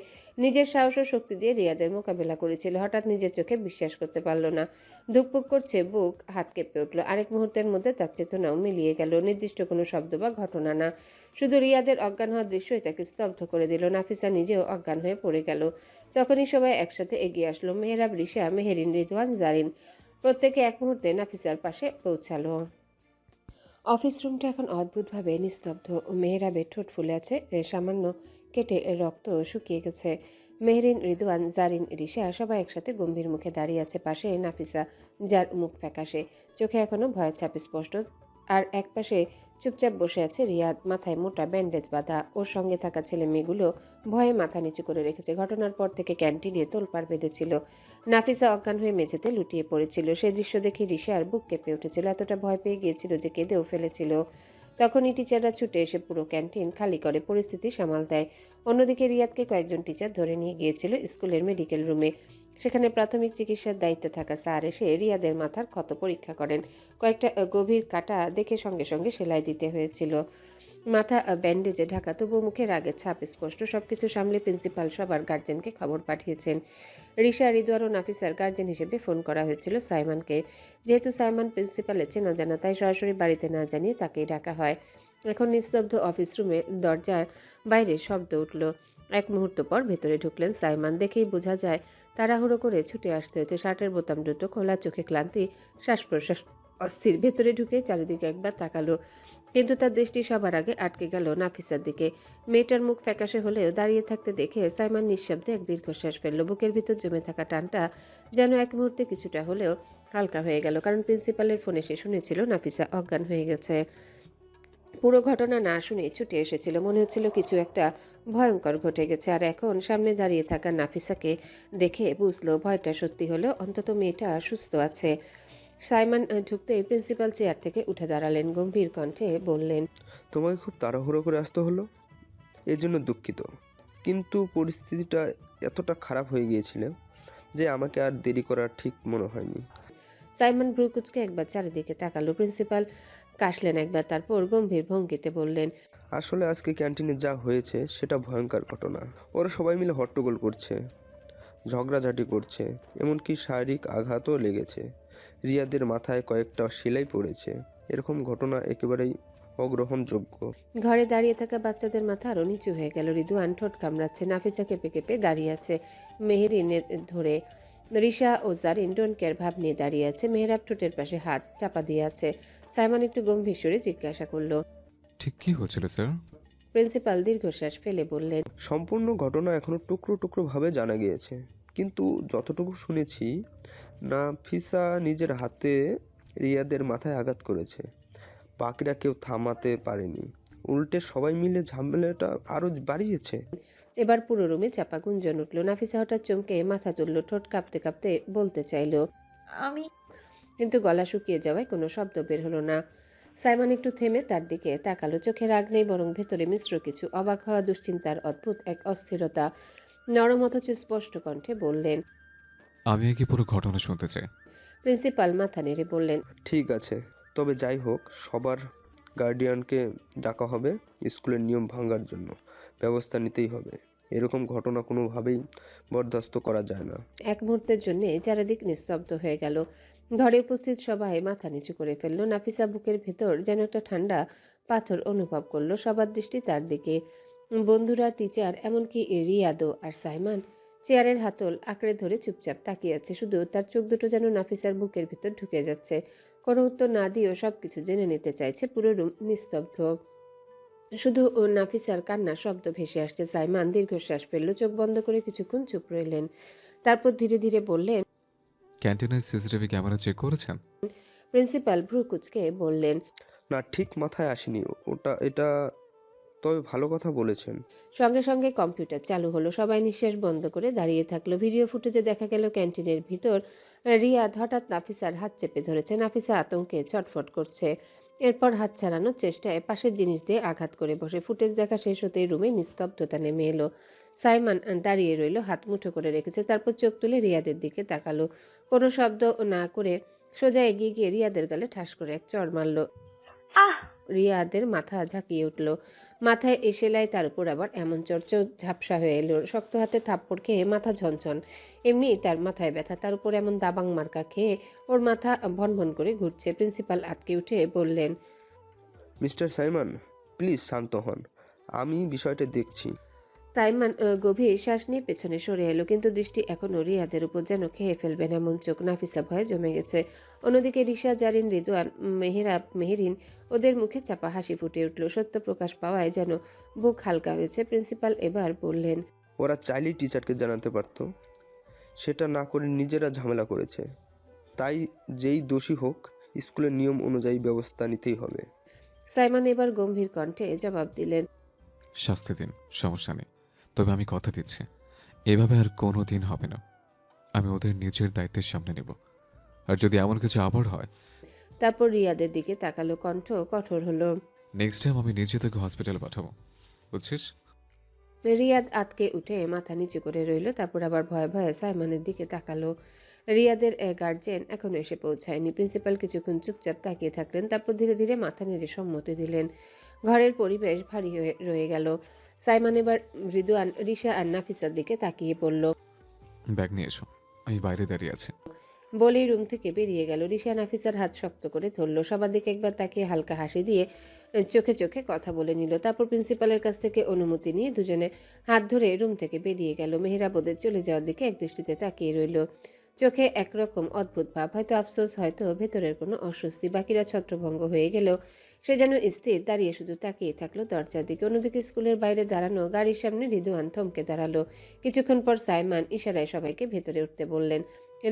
নিজের সাহস ও শক্তি দিয়ে রিয়াদের মোকাবেলা করেছিল। হঠাৎ নিজের চোখে বিশ্বাস করতে পারল না। ধুকপুক করছে বুক, হাত কেঁপে উঠল। আরেক মুহূর্তের মধ্যে তার চেতনাও মিলিয়ে গেল। নির্দিষ্ট কোনো শব্দ বা ঘটনা না, শুধু রিয়াদের অজ্ঞান হওয়ার দৃশ্যই তাকে স্তব্ধ করে দিল। নাফিসা নিজেও অজ্ঞান হয়ে পড়ে গেল। তখনই সবাই একসাথে এগিয়ে আসলো। মেহেরাব, রিশা, মেহেরিন, রিদওয়ান, জারিন প্রত্যেকে এক মুহূর্তে নাফিসার পাশে পৌঁছালো। অফিস রুমটা এখন অদ্ভুতভাবে নিস্তব্ধ। মেহেরাবের ঠোঁট ফুলে আছে, সামান্য কেটে রক্ত শুকিয়ে গেছে। মেহেরিন, রিদওয়ান, জারিন, রিশা সবাই একসাথে গম্ভীর মুখে দাঁড়িয়ে আছে। পাশে নাফিসা, যার মুখ ফ্যাকাশে, চোখে এখনো ভয়ের ছাপ স্পষ্ট। আর এক পাশে চুপচাপ বসে আছে রিয়াদ, মাথায় মোটা ব্যান্ডেজ বাঁধা। ওর সঙ্গে থাকা ছেলে মেয়েগুলো ভয়ে মাথা নিচু করে রেখেছে। ঘটনার পর থেকে ক্যান্টিনে তোলপাড় বেঁধেছিল। নাফিসা অজ্ঞান হয়ে মেঝেতে লুটিয়ে পড়েছিল। সেই দৃশ্য দেখে রিশার বুক কেঁপে উঠেছিল। এতটা ভয় পেয়ে গিয়েছিল যে কেঁদেও ফেলেছিল। তখনই টিচাররা ছুটে এসে পুরো ক্যান্টিন খালি করে পরিস্থিতি সামাল দেয়। অন্যদিকে রিয়াদকে কয়েকজন টিচার ধরে নিয়ে গিয়েছিল স্কুলের মেডিকেল রুমে। সেখানে প্রাথমিক চিকিৎসার দায়িত্বে থাকা স্যার এসে রিয়াদের মাথার ক্ষত পরীক্ষা করেন। কয়েকটা গভীর কাটা দেখে সঙ্গে সঙ্গে সেলাই দিতে হয়েছিল। মাথা ব্যান্ডেজে ঢাকা, তবুও মুখে রাগের ছাপ স্পষ্ট। সবকিছু সামলে প্রিন্সিপাল সবার গার্জেনকে খবর পাঠিয়েছেন। রিশা, রিদওয়ান ও নাফিসার গার্জেন হিসেবে ফোন করা হয়েছিল সাইমানকে। যেহেতু সাইমান প্রিন্সিপালের চেনা জানা, তাই সরাসরি বাড়িতে না জানিয়ে তাকেই ডাকা হয়। এখন নিস্তব্ধ অফিস রুমে দরজার বাইরে শব্দ উঠল। এক মুহূর্ত পর ভেতরে ঢুকলেন সাইমান। দেখেই বোঝা যায় তাড়াহুড়ো করে ছুটে আসতে হয়েছে। শার্টের বোতাম দুটো খোলা, চোখে ক্লান্তি, শ্বাস প্রশ্বাস অস্থির। ভেতরে ঢুকে চারিদিকে একবার তাকালো, কিন্তু তার দৃষ্টি সবার আগে আটকে গেল নাফিসার দিকে। মেয়েটার মুখ ফ্যাকাশে হলেও দাঁড়িয়ে থাকতে দেখে সাইমান নিঃশব্দে এক দীর্ঘশ্বাস ফেলল। বুকের ভিতর জমে থাকা টানটা যেন এক মুহূর্তে কিছুটা হলেও হালকা হয়ে গেল। কারণ প্রিন্সিপালের ফোনে সে শুনেছিল নাফিসা অজ্ঞান হয়ে গেছে। পুরো ঘটনা না শুনে ছুটে এসেছিল। মনে হচ্ছিল কিছু একটা ভয়ঙ্কর ঘটে গেছে। আর এখন সামনে দাঁড়িয়ে থাকা নাফিসাকে দেখে বুঝলো ভয়টা সত্যি হলেও অন্তত মেয়েটা সুস্থ আছে। সাইমন ঢুকতেই প্রিন্সিপাল চেয়ার থেকে উঠে দাঁড়ালেন। গম্ভীর কণ্ঠে বললেন, তোমাকে খুব তাড়াহুড়ো করে আসতে হলো, এর জন্য দুঃখিত। কিন্তু পরিস্থিতিটা এতটা খারাপ হয়ে গিয়েছিল যে আমাকে আর দেরি করা ঠিক মনে হয়নি। সাইমন ব্রুকুচকে একবার চারিদিকে তাকালো। প্রিন্সিপাল কাশলেন একবার, তারপর গম্ভীর ভঙ্গিতে বললেন, আসলে আজকে ক্যান্টিনে যা হয়েছে সেটা ভয়ঙ্কর ঘটনা। ওরা সবাই মিলে হট্টগোল করছে, ঝগড়াঝাটি করছে, এমনকি শারীরিক আঘাতও লেগেছে। রিয়াদের মাথায় কয়েকটা সেলাই পড়েছে। এরকম ঘটনা একেবারেই অগ্রহণযোগ্য। ঘরে দাঁড়িয়ে থাকা বাচ্চাদের মাথা আরো নিচু হয়ে গেল। রিদওয়ান ঠোঁট কামড়াচ্ছে, নাফিসা কেঁপে কেঁপে দাঁড়িয়ে আছে মেহেরিনের ধরে। রিশা ও জারিন ডোন্ট কেয়ার ভাব নিয়ে দাঁড়িয়ে আছে। মেহরাব ঠোঁটের পাশে হাত চাপা দিয়ে আছে। সাইমন একটু গম্ভীর স্বরে জিজ্ঞাসা করলো, ঠিক কি হচ্ছিল স্যার? প্রিন্সিপাল দীর্ঘশ্বাস ফেলে বললেন, সম্পূর্ণ ঘটনা এখনো টুকরো টুকরো ভাবে জানা গিয়েছে, কিন্তু যতটুকু শুনেছি নাফিসা নিজের হাতে রিয়াদের মাথায় আঘাত করেছে। বাকিরা কেউ থামাতে পারেনি, উল্টে সবাই মিলে ঝামেলাটা আরো বাড়িয়েছে। এবার পুরো রুমে চাপা গুঞ্জন উঠল। নাফিসা হঠাৎ চমকে মাথা তুলল, ঠোঁট কাঁপতে কাঁপতে বলতে চাইলো, আমি কিন্তু গলা শুকিয়ে যাওয়ায় কোনো শব্দ বের হলো না। সাইমন একটু থেমে তার দিকে তাকালো। চোখে রাগ নেই, বরং ভেতরে মিশ্র কিছু, অবাক হওয়া, দুশ্চিন্তার অদ্ভুত এক অস্থিরতা। নরম অথচ স্পষ্ট কণ্ঠে বললেন, আমি কি পুরো ঘটনা শুনতে চাই। প্রিন্সিপাল মাথা নেড়ে বললেন, ঠিক আছে, তবে যাই হোক সবার গার্ডিয়ানকে ডাকা হবে। স্কুলের নিয়ম ভাঙার জন্য ব্যবস্থা নিতেই হবে। এরকম ঘটনা কোনোভাবেই বরদাস্ত করা যায় না। এক মুহূর্তের জন্য চারিদিক নিস্তব্ধ হয়ে গেল। ঘরে উপস্থিত সবাই মাথা নিচু করে ফেলল। নাফিসা বুকের ভেতর যেন একটা ঠান্ডা পাথর অনুভব করলো। সবার দৃষ্টি তার দিকে, বন্ধুরা, টিচার, এমনকি রিয়াদও। আর সাইমন চেয়ারের হাতল আঁকড়ে ধরে চুপচাপ তাকিয়ে আছে। শুধু তার চোখ দুটো যেন নাফিসার বুকের ভিতর ঢুকে যাচ্ছে। কোনো উত্তর না দিয়েও সবকিছু জেনে নিতে চাইছে। পুরো রুম নিস্তব্ধ, শুধু নাফিসার কান্নার শব্দ ভেসে আসছে। সাইমন দীর্ঘশ্বাস ফেলল, চোখ বন্ধ করে কিছুক্ষণ চুপ রইলেন। তারপর ধীরে ধীরে বললেন, ক্যান্টিনের সিসিটিভি ক্যামেরা চেক করেছেন? প্রিন্সিপাল ভ্রু কুচকে বললেন, না, ঠিক মাথায় আসেনি এটা, তবে ভালো কথা বলেছেন। সঙ্গে সঙ্গে কম্পিউটার চালু হলো। সবাই নিঃশ্বাস বন্ধ করে দাঁড়িয়ে থাকলো। ভিডিও ফুটেজে দেখা গেল ক্যান্টিনের ভিতর রিয়াদ হঠাৎ নাফিসার হাত চেপে ধরেছে। নাফিসা আতঙ্কে ছটফট করছে। এরপর হাত ছাড়ানোর চেষ্টায় পাশের জিনিস দিয়ে আঘাত করে বসে। ফুটেজ দেখা শেষ হতেই রুমে নিস্তব্ধতা নেমে এলো। সাইমন দাঁড়িয়ে রইল, হাত মুঠো করে রেখেছে। তারপর চোখ তুলে রিয়াদের দিকে তাকালো। কোনো শব্দ না করে সোজা এগিয়ে গিয়ে রিয়াদের গালে ঠাস করে এক চড় মারল। আহ! রিয়াদের মাথা ঝাঁকিয়ে উঠল। মাথায় এসেলাই, তার উপর আবার এমন চর্চা ঝাপসা হয়ে এলো। শক্ত হাতে থাপ্পড় খেয়ে মাথা ঝনঝন। এমনি তার মাথায় ব্যথা, তার উপর এমন দাবাং মার্কা খেয়ে ওর মাথা ভনভন করে ঘুরছে। প্রিন্সিপাল আতকে উঠে বললেন, মিস্টার সাইমন, প্লিজ শান্ত হন, আমি বিষয়টা দেখছি। সাইমন গভীর শ্বাস নিয়ে পেছনে সরে এলো, কিন্তু দৃষ্টি এখনো রিয়াদের উপর, যেন খেয়ে ফেলবেন এমন চোখ। নাফিসা ভয়ে জমে গেছে। অন্যদিকে রিশা, জারিন, রিদওয়ান, মেহেরিন, ওদের মুখে চাপা হাসি ফুটে উঠল। সত্য প্রকাশ পাওয়ায় যেন বুক হালকা হয়েছে। প্রিন্সিপাল এবার বললেন, ওরা চাইলেই টিচারকে জানাতে পারতো, সেটা না করে নিজেরা ঝামেলা করেছে। তাই যেই দোষী হোক, স্কুলের নিয়ম অনুযায়ী ব্যবস্থা নিতেই হবে। সাইমন এবার গম্ভীর কণ্ঠে জবাব দিলেন, শাস্তি দিন, সমস্যা নেই, তবে আমি কথা দিচ্ছি এভাবে আর কোনো দিন হবে না। আমি ওদের নিজের দায়িত্বের সামনে নেব, আর যদি এমন কিছু আবার হয়। তারপর রিয়াদের দিকে তাকালো, কণ্ঠ কঠোর হলো, নেক্সট টাইম আমি নিজে তোকে হসপিটালে পাঠাবো, বুঝছিস? রিয়াদ আতকে উঠে মাথা নিচু করে রইল। তারপর আবার ভয়ে ভয়ে সাইমনের দিকে তাকালো। রিয়াদের গার্জেন এখনো এসে পৌঁছায়নি। প্রিন্সিপাল কিছুক্ষণ চুপচাপ তাকিয়ে থাকলেন, তারপর ধীরে ধীরে মাথা নেড়ে সম্মতি দিলেন। ঘরের পরিবেশ ভারী হয়ে রয়ে গেল। সাইমন এবার রিদওয়ান, রিশা আর নাফিসার দিকে তাকিয়ে পড়ল। ব্যাগ নিয়ে এসো, আমি বাইরে দাঁড়িয়ে আছি। বলেই রুম থেকে বেরিয়ে গেল। রিশা নাফিসার হাত শক্ত করে ধরল। সবার দিকে একবার তাকিয়ে হালকা হাসি দিয়ে চোখে চোখে কথা বলে নিল। তারপর প্রিন্সিপালের কাছ থেকে অনুমতি নিয়ে দুজনে হাত ধরে রুম থেকে বেরিয়ে গেল। মেহেরাব ওদের চলে যাওয়ার দিকে একদৃষ্টিতে তাকিয়ে রইল। চোখে একরকম অদ্ভুত ভাব, হয়তো আফসোস, হয়তো ভেতরের কোনো অস্বস্তি। বাকিরা ছত্রভঙ্গ হয়ে গেলেও সে যেন স্থির দাঁড়িয়ে শুধু তাকিয়ে থাকলো দরজার দিকে। অন্যদিকে স্কুলের বাইরে দাঁড়ানো গাড়ির সামনে রিদওয়ান থমকে দাঁড়ালো। কিছুক্ষণ পর সাইমন ইশারায় সবাইকে ভেতরে উঠতে বললেন।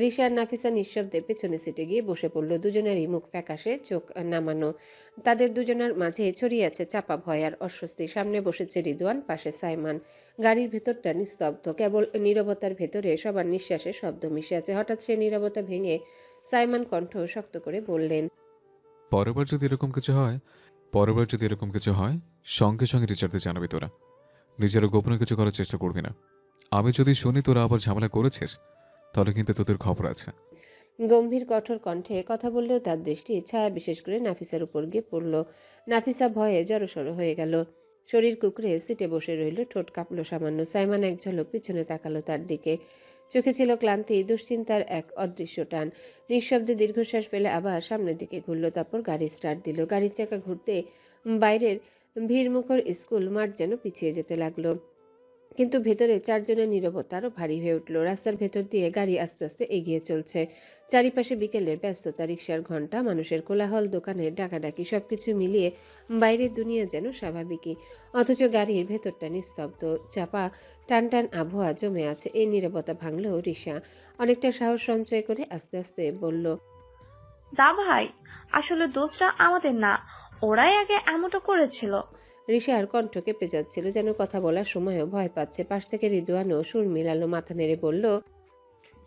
রিশা আর নাফিসা নিঃশব্দে পেছনে সিটে গিয়ে বসে পড়ল। দুজনেরই মুখ ফ্যাকাশে, চোখ নামানো। তাদের দুজনের মাঝে ছড়িয়ে আছে চাপা ভয় আর অস্বস্তি। সামনে বসেছে রিদওয়ান, পাশে সাইমন। গাড়ির ভেতরটা নিস্তব্ধ, কেবল নীরবতার ভেতরে সবার নিঃশ্বাসের শব্দ মিশে আছে। হঠাৎ সে নীরবতা ভেঙে সাইমন কণ্ঠ শক্ত করে বললেন, পরেরবার যদি এরকম কিছু হয় সঙ্গে সঙ্গে টিচারদের জানাবি। তোরা নিজেরা গোপনে কিছু করার চেষ্টা করবি না। আমি যদি শুনি তোরা আবার ঝামেলা করেছিস, তাহলে কিন্তু তোদের খবর আছে। গম্ভীর কঠোর কণ্ঠে কথা বললেও তার দৃষ্টি ছায়া বিশেষ করে নাফিসার উপর গিয়ে পড়ল। নাফিসা ভয়ে জড়সড় হয়ে গেল, শরীর কুকড়ে সিটে বসে রইল, ঠোঁট কাঁপল সামান্য। সাইমন এক ঝলক পিছনে তাকালো তার দিকে, চোখে ছিল ক্লান্তি, দুশ্চিন্তার এক অদৃশ্য টান। নিঃশব্দে দীর্ঘশ্বাস ফেলে আবার সামনের দিকে ঘুরল, তারপর গাড়ি স্টার্ট দিল। গাড়ির চাকা ঘুরতে বাইরের ভিড়মুখর স্কুল মাঠ যেন পিছিয়ে যেতে লাগলো, কিন্তু ভেতরে চারজনের নীরবতা আরও ভারী হয়ে উঠল। রাস্তার ভেতর দিয়ে গাড়ি আস্তে আস্তে এগিয়ে চলছে, চারিপাশে বিকেলের ব্যস্ততা, রিকশার ঘণ্টা, মানুষের কোলাহল, দোকানের ডাকাডাকি, সবকিছু মিলিয়ে বাইরের দুনিয়া যেন স্বাভাবিকই, অথচ গাড়ির ভেতরটা নিস্তব্ধ, চাপা টানটান আবহাওয়া জমে আছে। এই নীরবতা ভাঙল রিশা, অনেকটা সাহস সঞ্চয় করে আস্তে আস্তে বলল, দা ভাই, আসলে দোষটা আমাদের না, ওরাই আগে এমনটা করেছিল। রিশার কণ্ঠ কেঁপে যাচ্ছিল, যেন কথা বলার সময়ও ভয় পাচ্ছে। পাশ থেকে রিদওয়ানও সুর মিলালো, মাথা নেড়ে বলল,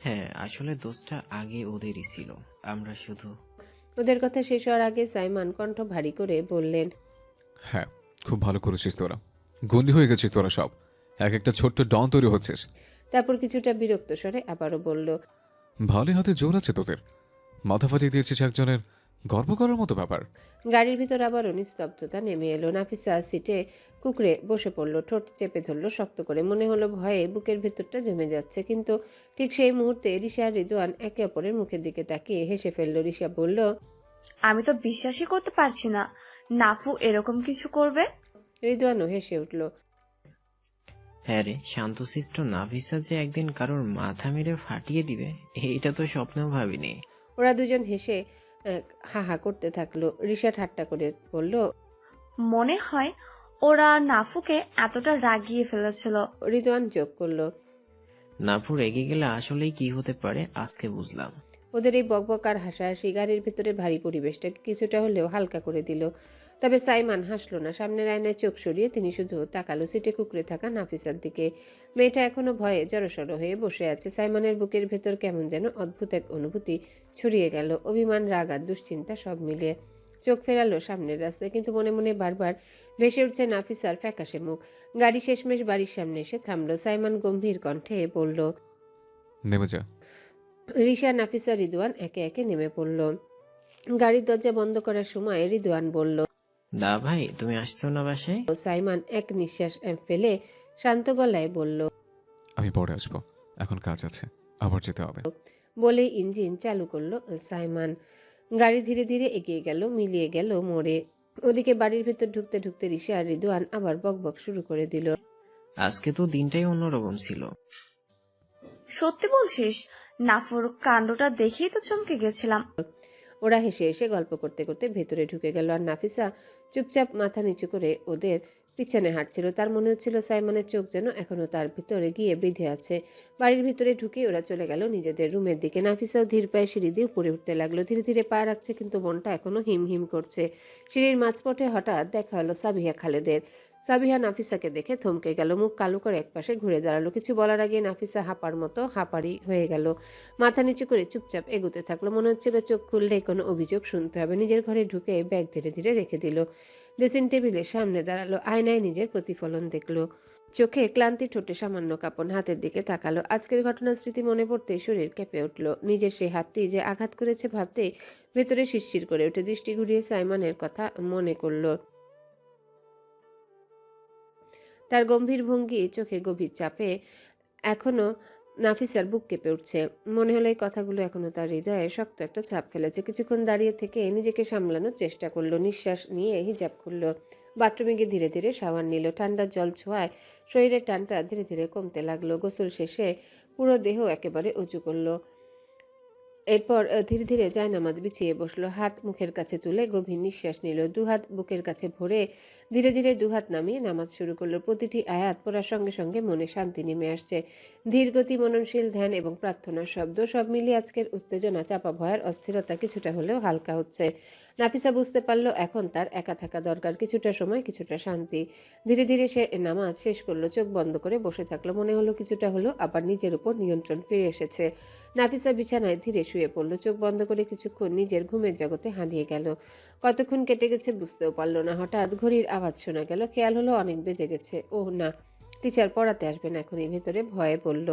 হ্যাঁ, আসলে দোষটা আগে ওদেরই ছিল, আমরা শুধু। ওদের কথা শেষ হওয়ার আগে সাইমন কণ্ঠ ভারী করে বললেন, হ্যাঁ, খুব ভালো করেছিস তোরা, গন্দি হয়ে গেছিস তোরা সব, এক একটা ছোট্ট ডন তৈরি হচ্ছিস। তারপর কিছুটা বিরক্ত স্বরে আবারও বলল, ভালোই হাতে জোর আছে তোদের, মাথা ফাটিয়ে দিয়েছিস একজনের, গর্ব করার মতো ব্যাপার। গাড়ির ভিতর আবারও নিস্তব্ধতা নেমে এলো। নাফিসা সিটে কুকড়ে বসে পড়ল, ঠোঁট চেপে ধরলো শক্ত করে, মনে হলো ভয়ে বুকের ভেতরটা জমে যাচ্ছে। কিন্তু ঠিক সেই মুহূর্তে রিশা আর রিদওয়ান একে অপরের মুখের দিকে তাকিয়ে হেসে ফেলল। রিশা বলল, আমি তো বিশ্বাসই করতে পারছি না নাফু এরকম কিছু করবে। রিদওয়ানও হেসে উঠল, হ্যাঁ রে, শান্তশিষ্ট নাফিসা যে একদিন কারোর মাথা মেরে ফাটিয়ে দিবে, এইটা তো স্বপ্নেও ভাবিনি। ওরা দুজন হেসে হা হা করতে থাকলো। রিশা ঠাট্টা করে বলল, মনে হয় ওরা নাফুকে এতটা রাগিয়ে ফেলেছিল। রিদওয়ান যোগ করলো, নাফু রেগে গেলে আসলেই কি হতে পারে আজকে বুঝলাম। ওদের এই বকবক আর হাসাহাসি গাড়ির ভিতরে ভারী পরিবেশটাকে কিছুটা হলেও হালকা করে দিল। তবে সাইমন হাসলো না, সামনের আয়নায় চোখ সরিয়ে তিনি শুধু তাকালো সিটে কুকড়ে থাকা নাফিসার দিকে। মেয়েটা এখনো ভয়ে জড়সড় হয়ে বসে আছে। সাইমনের বুকের ভেতর কেমন যেন অদ্ভুত এক অনুভূতি ছড়িয়ে গেল, অভিমান, রাগ আর দুশ্চিন্তা সব মিলিয়ে। চোখ ফেরালো সামনের রাস্তায়, কিন্তু মনে মনে বারবার ভেসে উঠছে নাফিসার ফ্যাকাশে মুখ। গাড়ি শেষমেশ বাড়ির সামনে এসে থামলো। সাইমন গম্ভীর কণ্ঠে বলল, নেমে যা। রিশা, নাফিসা, রিদওয়ান একে একে নেমে পড়ল। গাড়ির দরজা বন্ধ করার সময় রিদওয়ান বলল, দা ভাই, তুমি আসছো না বাসায়? সাইমন এক নিঃশ্বাস ফেলে শান্ত গলায় বলল, আমি পরে আসবো, এখন কাজ আছে, আবার যেতে হবে। বলেই ইঞ্জিন চালু করলো সাইমন। গাড়ি ধীরে ধীরে এগিয়ে গেল, মিলিয়ে গেল মোড়ে। ওদিকে বাড়ির ভেতর ঢুকতে ঢুকতে রিশা আর রিদওয়ান আবার বকবক শুরু করে দিল। আজকে তো দিনটাই অন্যরকম ছিল। সত্যি বলছিস? নাফুর কাণ্ডটা দেখেই তো চমকে গেছিলাম। ওরা হেসে হেসে গল্প করতে করতে ভেতরে ঢুকে গেল, আর নাফিসা চুপচাপ মাথা নিচু করে ওদের পিছনে হাঁটছিল। তার মনে হচ্ছিল সাইমনের চোখ যেন এখনো তার ভিতরে গিয়ে বিঁধে আছে। বাড়ির ভিতরে ঢুকে ওরা চলে গেল নিজেদের রুমের দিকে। নাফিসাও ধীর পায়ে সিঁড়ি দিয়ে উপরে উঠতে লাগলো, ধীরে ধীরে পা রাখছে, কিন্তু মনটা এখনো হিম হিম করছে। সিঁড়ির মাঝপথে হঠাৎ দেখা হলো সাবিহা খালেদের। সাবিহা নাফিসাকে দেখে থমকে গেল, মুখ কালো করে একপাশে ঘুরে দাঁড়ালো। কিছু বলার আগে নাফিসা হাঁপার মতো হাঁপারি হয়ে গেল, মাথা নিচু করে চুপচাপ এগোতে থাকলো। মনে হচ্ছিল চোখ খুললে কোনো অভিযোগ শুনতে হবে। নিজের ঘরে ঢুকে ব্যাগ ধীরে ধীরে রেখে দিল, ড্রেসিং টেবিলের সামনে দাঁড়ালো, আয়নায় নিজের প্রতিফলন দেখলো। চোখে ক্লান্তি, ঠোঁটে সামান্য কাঁপন, হাতের দিকে তাকালো। আজকের ঘটনার স্মৃতি মনে পড়তে শরীর কেঁপে উঠল। নিজের সেই হাতটি যে আঘাত করেছে ভাবতেই ভেতরে শিরশির করে উঠে। দৃষ্টি ঘুরিয়ে সাইমনের কথা মনে করলো। তার গম্ভীর ভঙ্গি, চোখে গভীর চাপে এখনো নাফিসার বুক কেঁপে উঠছে। মনে হলো এই কথাগুলো এখনো তার হৃদয়ে শক্ত একটা চাপ ফেলেছে। কিছুক্ষণ দাঁড়িয়ে থেকে নিজেকে সামলানোর চেষ্টা করলো, নিঃশ্বাস নিয়ে হিজাব খুললো, বাথরুমে গিয়ে ধীরে ধীরে শাওয়ার নিল। ঠান্ডা জল ছোঁয়ায় শরীরের টানটা ধীরে ধীরে কমতে লাগলো। গোসল শেষে পুরো দেহ একেবারে উঁচু করলো। এরপর ধীরে ধীরে জায়নামাজ বিছিয়ে বসলো, হাত মুখের কাছে তুলে গভীর নিঃশ্বাস নিল। দুহাত বুকের কাছে ভরে ধীরে ধীরে দুহাত নামিয়ে নামাজ শুরু করলো। প্রতিটি আয়াত পড়ার সঙ্গে সঙ্গে মনে শান্তি নেমে আসছে। ধীর গতি, মননশীল ধ্যান এবং প্রার্থনার শব্দ সব মিলিয়ে আজকের উত্তেজনা, চাপা ভয়ের অস্থিরতা কিছুটা হলেও হালকা হচ্ছে। নাফিসা বুঝতে পারলো এখন তার একা থাকা দরকার, কিছুটা সময়, কিছুটা শান্তি। ধীরে ধীরে সে নামাজ শেষ করলো, চোখ বন্ধ করে বসে থাকলো। মনে হলো কিছুটা হলো আবার নিজের উপর নিয়ন্ত্রণ ফিরে এসেছে। নাফিসা বিছানায় ধীরে শুয়ে পড়লো, চোখ বন্ধ করে কিছুক্ষণ নিজের ঘুমের জগতে হারিয়ে গেল। কতক্ষণ কেটে গেছে বুঝতেও পারলো না। হঠাৎ ঘড়ির আওয়াজ শোনা গেল, খেয়াল হলো অনেক বেজে গেছে। ও না, টিচার পড়াতে আসবেন এখনই। ভেতরে ভয়ে পড়ল।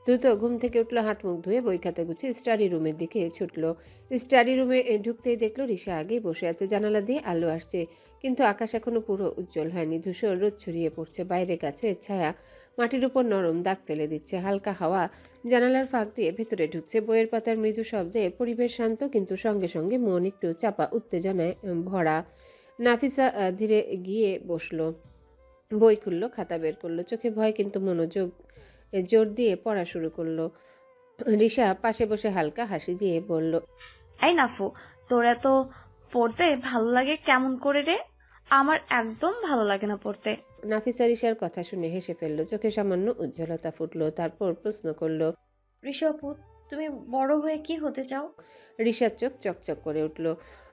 দ্রুত ঘুম থেকে উঠলো, হাত মুখ ধুয়ে বই খাতা গুছিয়ে স্টাডি রুমের দিকে ছুটলো। স্টাডি রুমে ঢুকতেই দেখলো রিশা আগেই বসে আছে। জানালা দিয়ে আলো আসছে, কিন্তু আকাশ এখনো পুরো উজ্জ্বল হয়নি। ধূসর রোদ ছড়িয়ে পড়ছে, বাইরে গাছের ছায়া মাটির উপর নরম দাগ ফেলে দিচ্ছে। হালকা হাওয়া জানালার ফাঁক দিয়ে ভেতরে ঢুকছে। বইয়ের পাতার মৃদু শব্দে পরিবেশ শান্ত, কিন্তু সঙ্গে সঙ্গে মন একটু চাপা উত্তেজনায় ভরা। নাফিসা ধীরে গিয়ে বসলো, বই খুললো, খাতা বের করলো। চোখে ভয়, কিন্তু মনোযোগ জোর দিয়ে পড়া শুরু করলো। রিশা পাশে বসে হালকা হাসি দিয়ে বলল, এই নাফু, তোর এত পড়তে ভালো লাগে কেমন করে রে? আমার একদম ভালো লাগে না পড়তে। নাফিসা রিশার কথা শুনে হেসে ফেললো, চোখে সামান্য উজ্জ্বলতা ফুটলো। তারপর প্রশ্ন করলো, ঋষাপু, তুমি বড় হয়ে কি হতে চাও? রিশার চোখ চকচক করে উঠলো,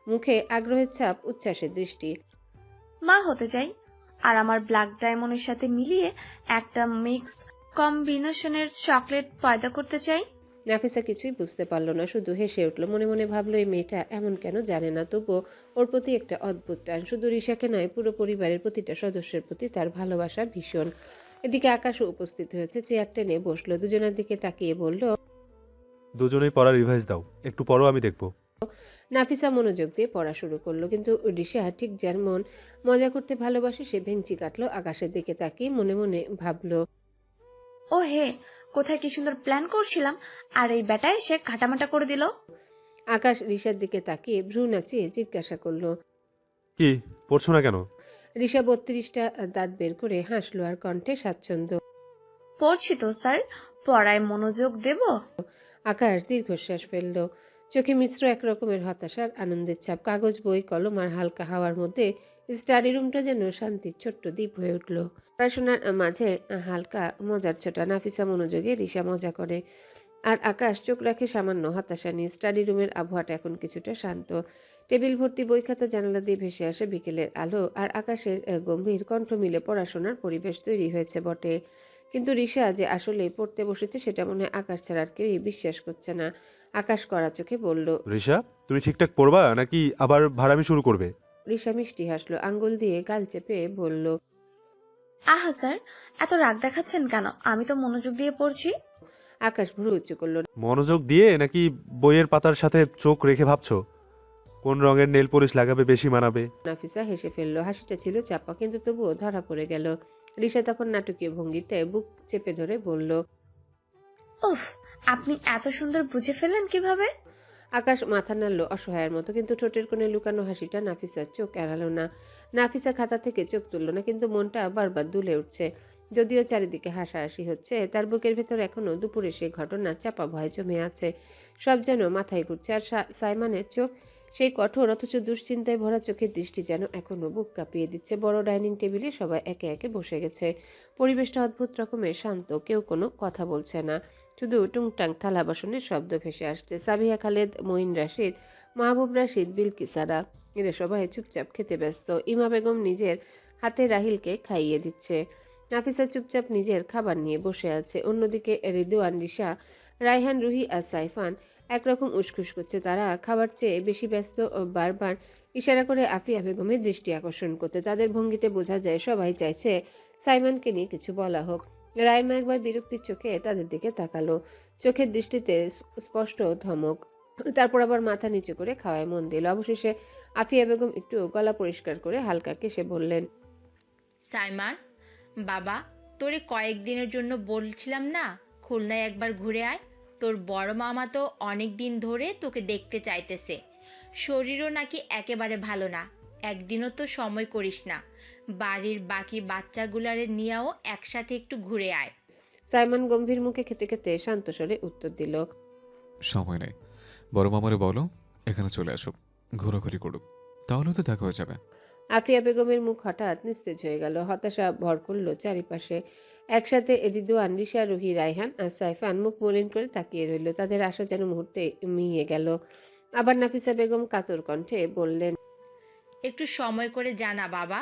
মুখে আগ্রহের ছাপ, উচ্ছ্বাসের দৃষ্টি। মা হতে চাই, আর আমার ব্ল্যাক ডায়মন্ডের সাথে মিলিয়ে একটা মিক্স কম্বিনেশনের চকলেট পয়দা করতে চাই। নাফিসা কিছুই বুঝতে পারলো না, শুধু হেসে উঠলো। মনে মনে ভাবলো, এই মেয়েটা এমন কেন জানে না, তবুও ওর প্রতি একটা অদ্ভুত টান। শুধু রিশাকে নয়, পুরো পরিবারের প্রতিটা সদস্যের প্রতি তার ভালোবাসা ভীষণ। এদিকে আকাশও উপস্থিত হয়েছে, চেয়ার টেনে বসলো। দুজনের দিকে তাকিয়ে বলল, দুজনেই পড়া রিভাইজ দাও, একটু পড়ো, আমি দেখবো। নাফিসা মনোযোগ দিয়ে পড়া শুরু করলো, কিন্তু রিশা ঠিক যেমন মজা করতে ভালোবাসে, সে ভেঙচি কাটলো। আকাশের দিকে তাকিয়ে মনে মনে ভাবলো, ও হে, কোথায় কি সুন্দর প্ল্যান করছিলাম, আর এই বেটা এসে ঘাটামাটা করে দিল। আকাশ রিশার দিকে তাকিয়ে ভ্রু নাচিয়ে জিজ্ঞাসা করলো, কি পড়ছো না কেন? রিশা 32টা দাঁত বের করে হাসলো, আর কণ্ঠে স্বাচ্ছন্দ্য। পড়ছি তো স্যার, পড়ায় মনোযোগ দেব। আকাশ দীর্ঘশ্বাস ফেললো, চোখে মিশ্র এক রকমের হতাশার আনন্দের ছাপ। কাগজ, বই, কলম আর হালকা হাওয়ার মধ্যে স্টাডি রুমটা যেন শান্তির ছোট্ট দ্বীপ হয়ে উঠল। পড়াশোনার মাঝে হালকা মজার ছোটা। নাফিসা মনোযোগে, রিশা মজা করে, আর আকাশ চোখ রাখে সামান্য হতাশা নিয়ে। স্টাডি রুমের আবহাওয়াটা এখন কিছুটা শান্ত। টেবিল ভর্তি বই খাতা, জানালা দিয়ে ভেসে আসে বিকেলের আলো, আর আকাশের গম্ভীর কণ্ঠ মিলে পড়াশোনার পরিবেশ তৈরি হয়েছে বটে। কিন্তু রিশা যে আসলে পড়তে বসেছে সেটা মনে হয় আকাশ ছাড়া আর কেউই বিশ্বাস করছে না। আকাশ কড়া চোখে বলল, রিশা, তুমি ঠিকঠাক পড়বা নাকি আবার ভাড়ামি শুরু করবে? রিশা মিষ্টি হাসলো, আঙ্গুল দিয়ে গাল চেপে বলল, আহা স্যার, এত রাগ দেখাচ্ছেন কেন? আমি তো মনোযোগ দিয়ে পড়ছি। আকাশ ভ্রু উঁচু করলো। মনোযোগ দিয়ে নাকি বইয়ের পাতার সাথে চোখ রেখে ভাবছো কোন রঙের নেল পলিশ লাগাবে বেশি মানাবে? নাফিসা হেসে ফেললো, হাসিটা ছিল চাপা, কিন্তু তবুও ধরা পড়ে গেল। রিশা তখন নাটকীয় ভঙ্গিতে বুক চেপে ধরে বলল, উফ, আপনি এত সুন্দর বুঝে ফেললেন কিভাবে? আকাশ মাথা নাড়ল অসহায়ের মতো, কিন্তু ঠোঁটের কোণে লুকানো হাসিটা নাফিসার চোখ এড়ালো না। নাফিসা খাতা থেকে চোখ তুলল না, কিন্তু মনটা বারবার দুলে উঠছে। যদিও চারিদিকে হাসাহাসি হচ্ছে, তার বুকের ভেতর এখনো দুপুরে সে ঘটনা চাপা ভয় জমে আছে। সব যেন মাথায় ঘুরছে। আর সাইমানের চোখ, সেই কঠোর অথচ দুশ্চিন্তায় ভরা চোখের দৃষ্টি যেন এখনো বুক কাঁপিয়ে দিচ্ছে। বড় ডাইনিং টেবিলে সবাই একে একে বসে গেছে। পরিবেশটা অদ্ভুত রকমের শান্ত, কেউ কোনো কথা বলছে না, শুধু টুংটাং থালা বাসনের শব্দ ভেসে আসছে। সাবিহা খালেদ, মঈন রাশিদ, মাহবুব রাশিদ, বিলকিসারা, এরা সবাই চুপচাপ খেতে ব্যস্ত। ইমা বেগম নিজের হাতে রাহিলকে খাইয়ে দিচ্ছে। নাফিসা চুপচাপ নিজের খাবার নিয়ে বসে আছে। অন্যদিকে রিদওয়ান, রিশা, রায়হান, রুহি আর সাইফান একরকম উসখুস করছে। তারা খাবার চেয়ে বেশি ব্যস্ত, বারবার ইশারা করে আফিয়া বেগমের দৃষ্টি আকর্ষণ করতে। তাদের ভঙ্গিতে বোঝা যায় সবাই চাইছে সাইমনকে নিয়ে কিছু বলা হোক। রাইমা একবার বিরক্তির চোখে তাদের দিকে তাকালো, চোখের দৃষ্টিতে স্পষ্ট ধমক। তারপর আবার মাথা নিচু করে খাওয়ায় মন দিল। অবশেষে আফিয়া বেগম একটু গলা পরিষ্কার করে হালকা কেসে বললেন, সাইমান বাবা, তোরে কয়েকদিনের জন্য বলছিলাম না খুলনায় একবার ঘুরে আয়। তোর বড় মামা তো অনেক দিন ধরে তোকে দেখতে চাইতেছে। শরীরও নাকি একেবারে ভালো না, একদিনও তো সময় করিস না। বাড়ির বাকি বাচ্চাগুলারে নিয়েও একসাথে একটু ঘুরে আয়। সাইমন গম্ভীর মুখে খেতে খেতে শান্ত স্বরে উত্তর দিল, সময় নেই, বড় মামারে বলো এখানে চলে আসুক, ঘোরাঘুরি করুক, তাহলে তো দেখা হয়ে যাবে। আফিয়া বেগমের মুখ হঠাৎ নিস্তেজ হয়ে গেল। হতাশা ভর করল চারিপাশে। একসাথে রিদওয়ান, রিশা, রুহি, রায়হান আর সাইফান মুখ মলিন করে তাকিয়ে রইল। তাদের আশা যেন মুহূর্তে মিয়ে গেল। আবার নাফিসা বেগম কাতর কণ্ঠে বললেন, একটু সময় করে জানা বাবা,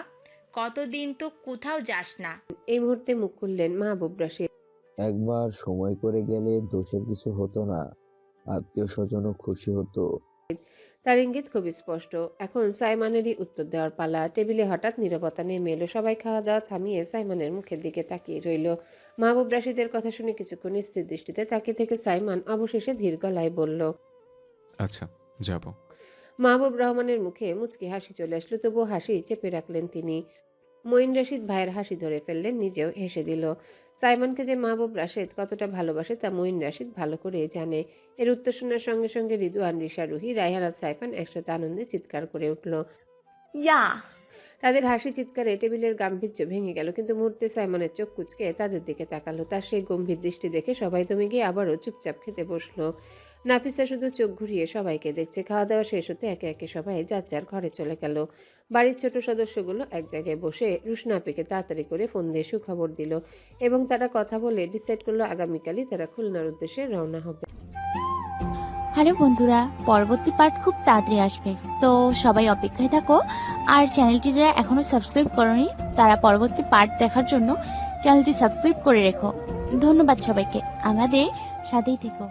কতদিন তো কোথাও যাস না। এই মুহূর্তে মুখ খুললেন মাহবুব রাশিদ। একবার সময় করে গেলে দোষের কিছু হতো না, আত্মীয় স্বজনও খুশি হতো। তার ইঙ্গিত খুব স্পষ্ট। এখন সাইমনেরই উত্তর দেওয়ার পালা। টেবিলে হঠাৎ নীরবতা নেমে এলো। সবাই খাওয়া দাওয়া থামিয়ে সাইমনের মুখের দিকে তাকিয়ে রইল। মাহবুব রাশিদের কথা শুনে কিছুক্ষণ স্থির দৃষ্টিতে তাকিয়ে থেকে সাইমন অবশেষে ধীর গলায় বলল, আচ্ছা যাব। মাহবুব রহমানের মুখে মুচকি হাসি চলে আসলো, তবুও হাসি চেপে রাখলেন তিনি। মঈন রাশিদ ভাইয়ের হাসি ধরে ফেললেন, নিজেও হেসে দিল। সাইমনকে যে মাহবুব রাশিদ কতটা ভালোবাসে তা মঈন রাশিদ ভালো করে জানে। এর উত্তর শোনার সঙ্গে সঙ্গে রিদওয়ান, রিশা, রুহি, রায়হান আর সাইফান একসাথে আনন্দে চিৎকার করে উঠল। ইয়া! তাদের হাসি চিৎকারে টেবিলের গাম্ভীর্য ভেঙে গেল, কিন্তু মুহূর্তে সাইমনের চোখ কুচকে তাদের দিকে তাকালো। তার সেই গম্ভীর দৃষ্টি দেখে সবাই দমে গিয়ে আবারও চুপচাপ খেতে বসলো। নাফিসা শুধু চোখ ঘুরিয়ে সবাইকে দেখছে। খাওয়া দাওয়া শেষ হতে একে একে সবাই যার যার ঘরে চলে গেল। বাড়ির ছোট সদস্যগুলো এক জায়গায় বসে রুশনা আপিকে তাড়াতাড়ি করে ফোন দিয়ে সুখবর দিল এবং তারা কথা বলে ডিসাইড করলো আগামীকালই তারা খুলনার উদ্দেশ্যে রওনা হবে। হ্যালো বন্ধুরা, পরবর্তী পার্ট খুব তাড়াতাড়ি আসবে, তো সবাই অপেক্ষায় থাকো। আর চ্যানেলটি যারা এখনো সাবস্ক্রাইব করোনি তারা পরবর্তী পার্ট দেখার জন্য চ্যানেলটি সাবস্ক্রাইব করে রেখো। ধন্যবাদ সবাইকে, আমাদের সাথেই থেকো।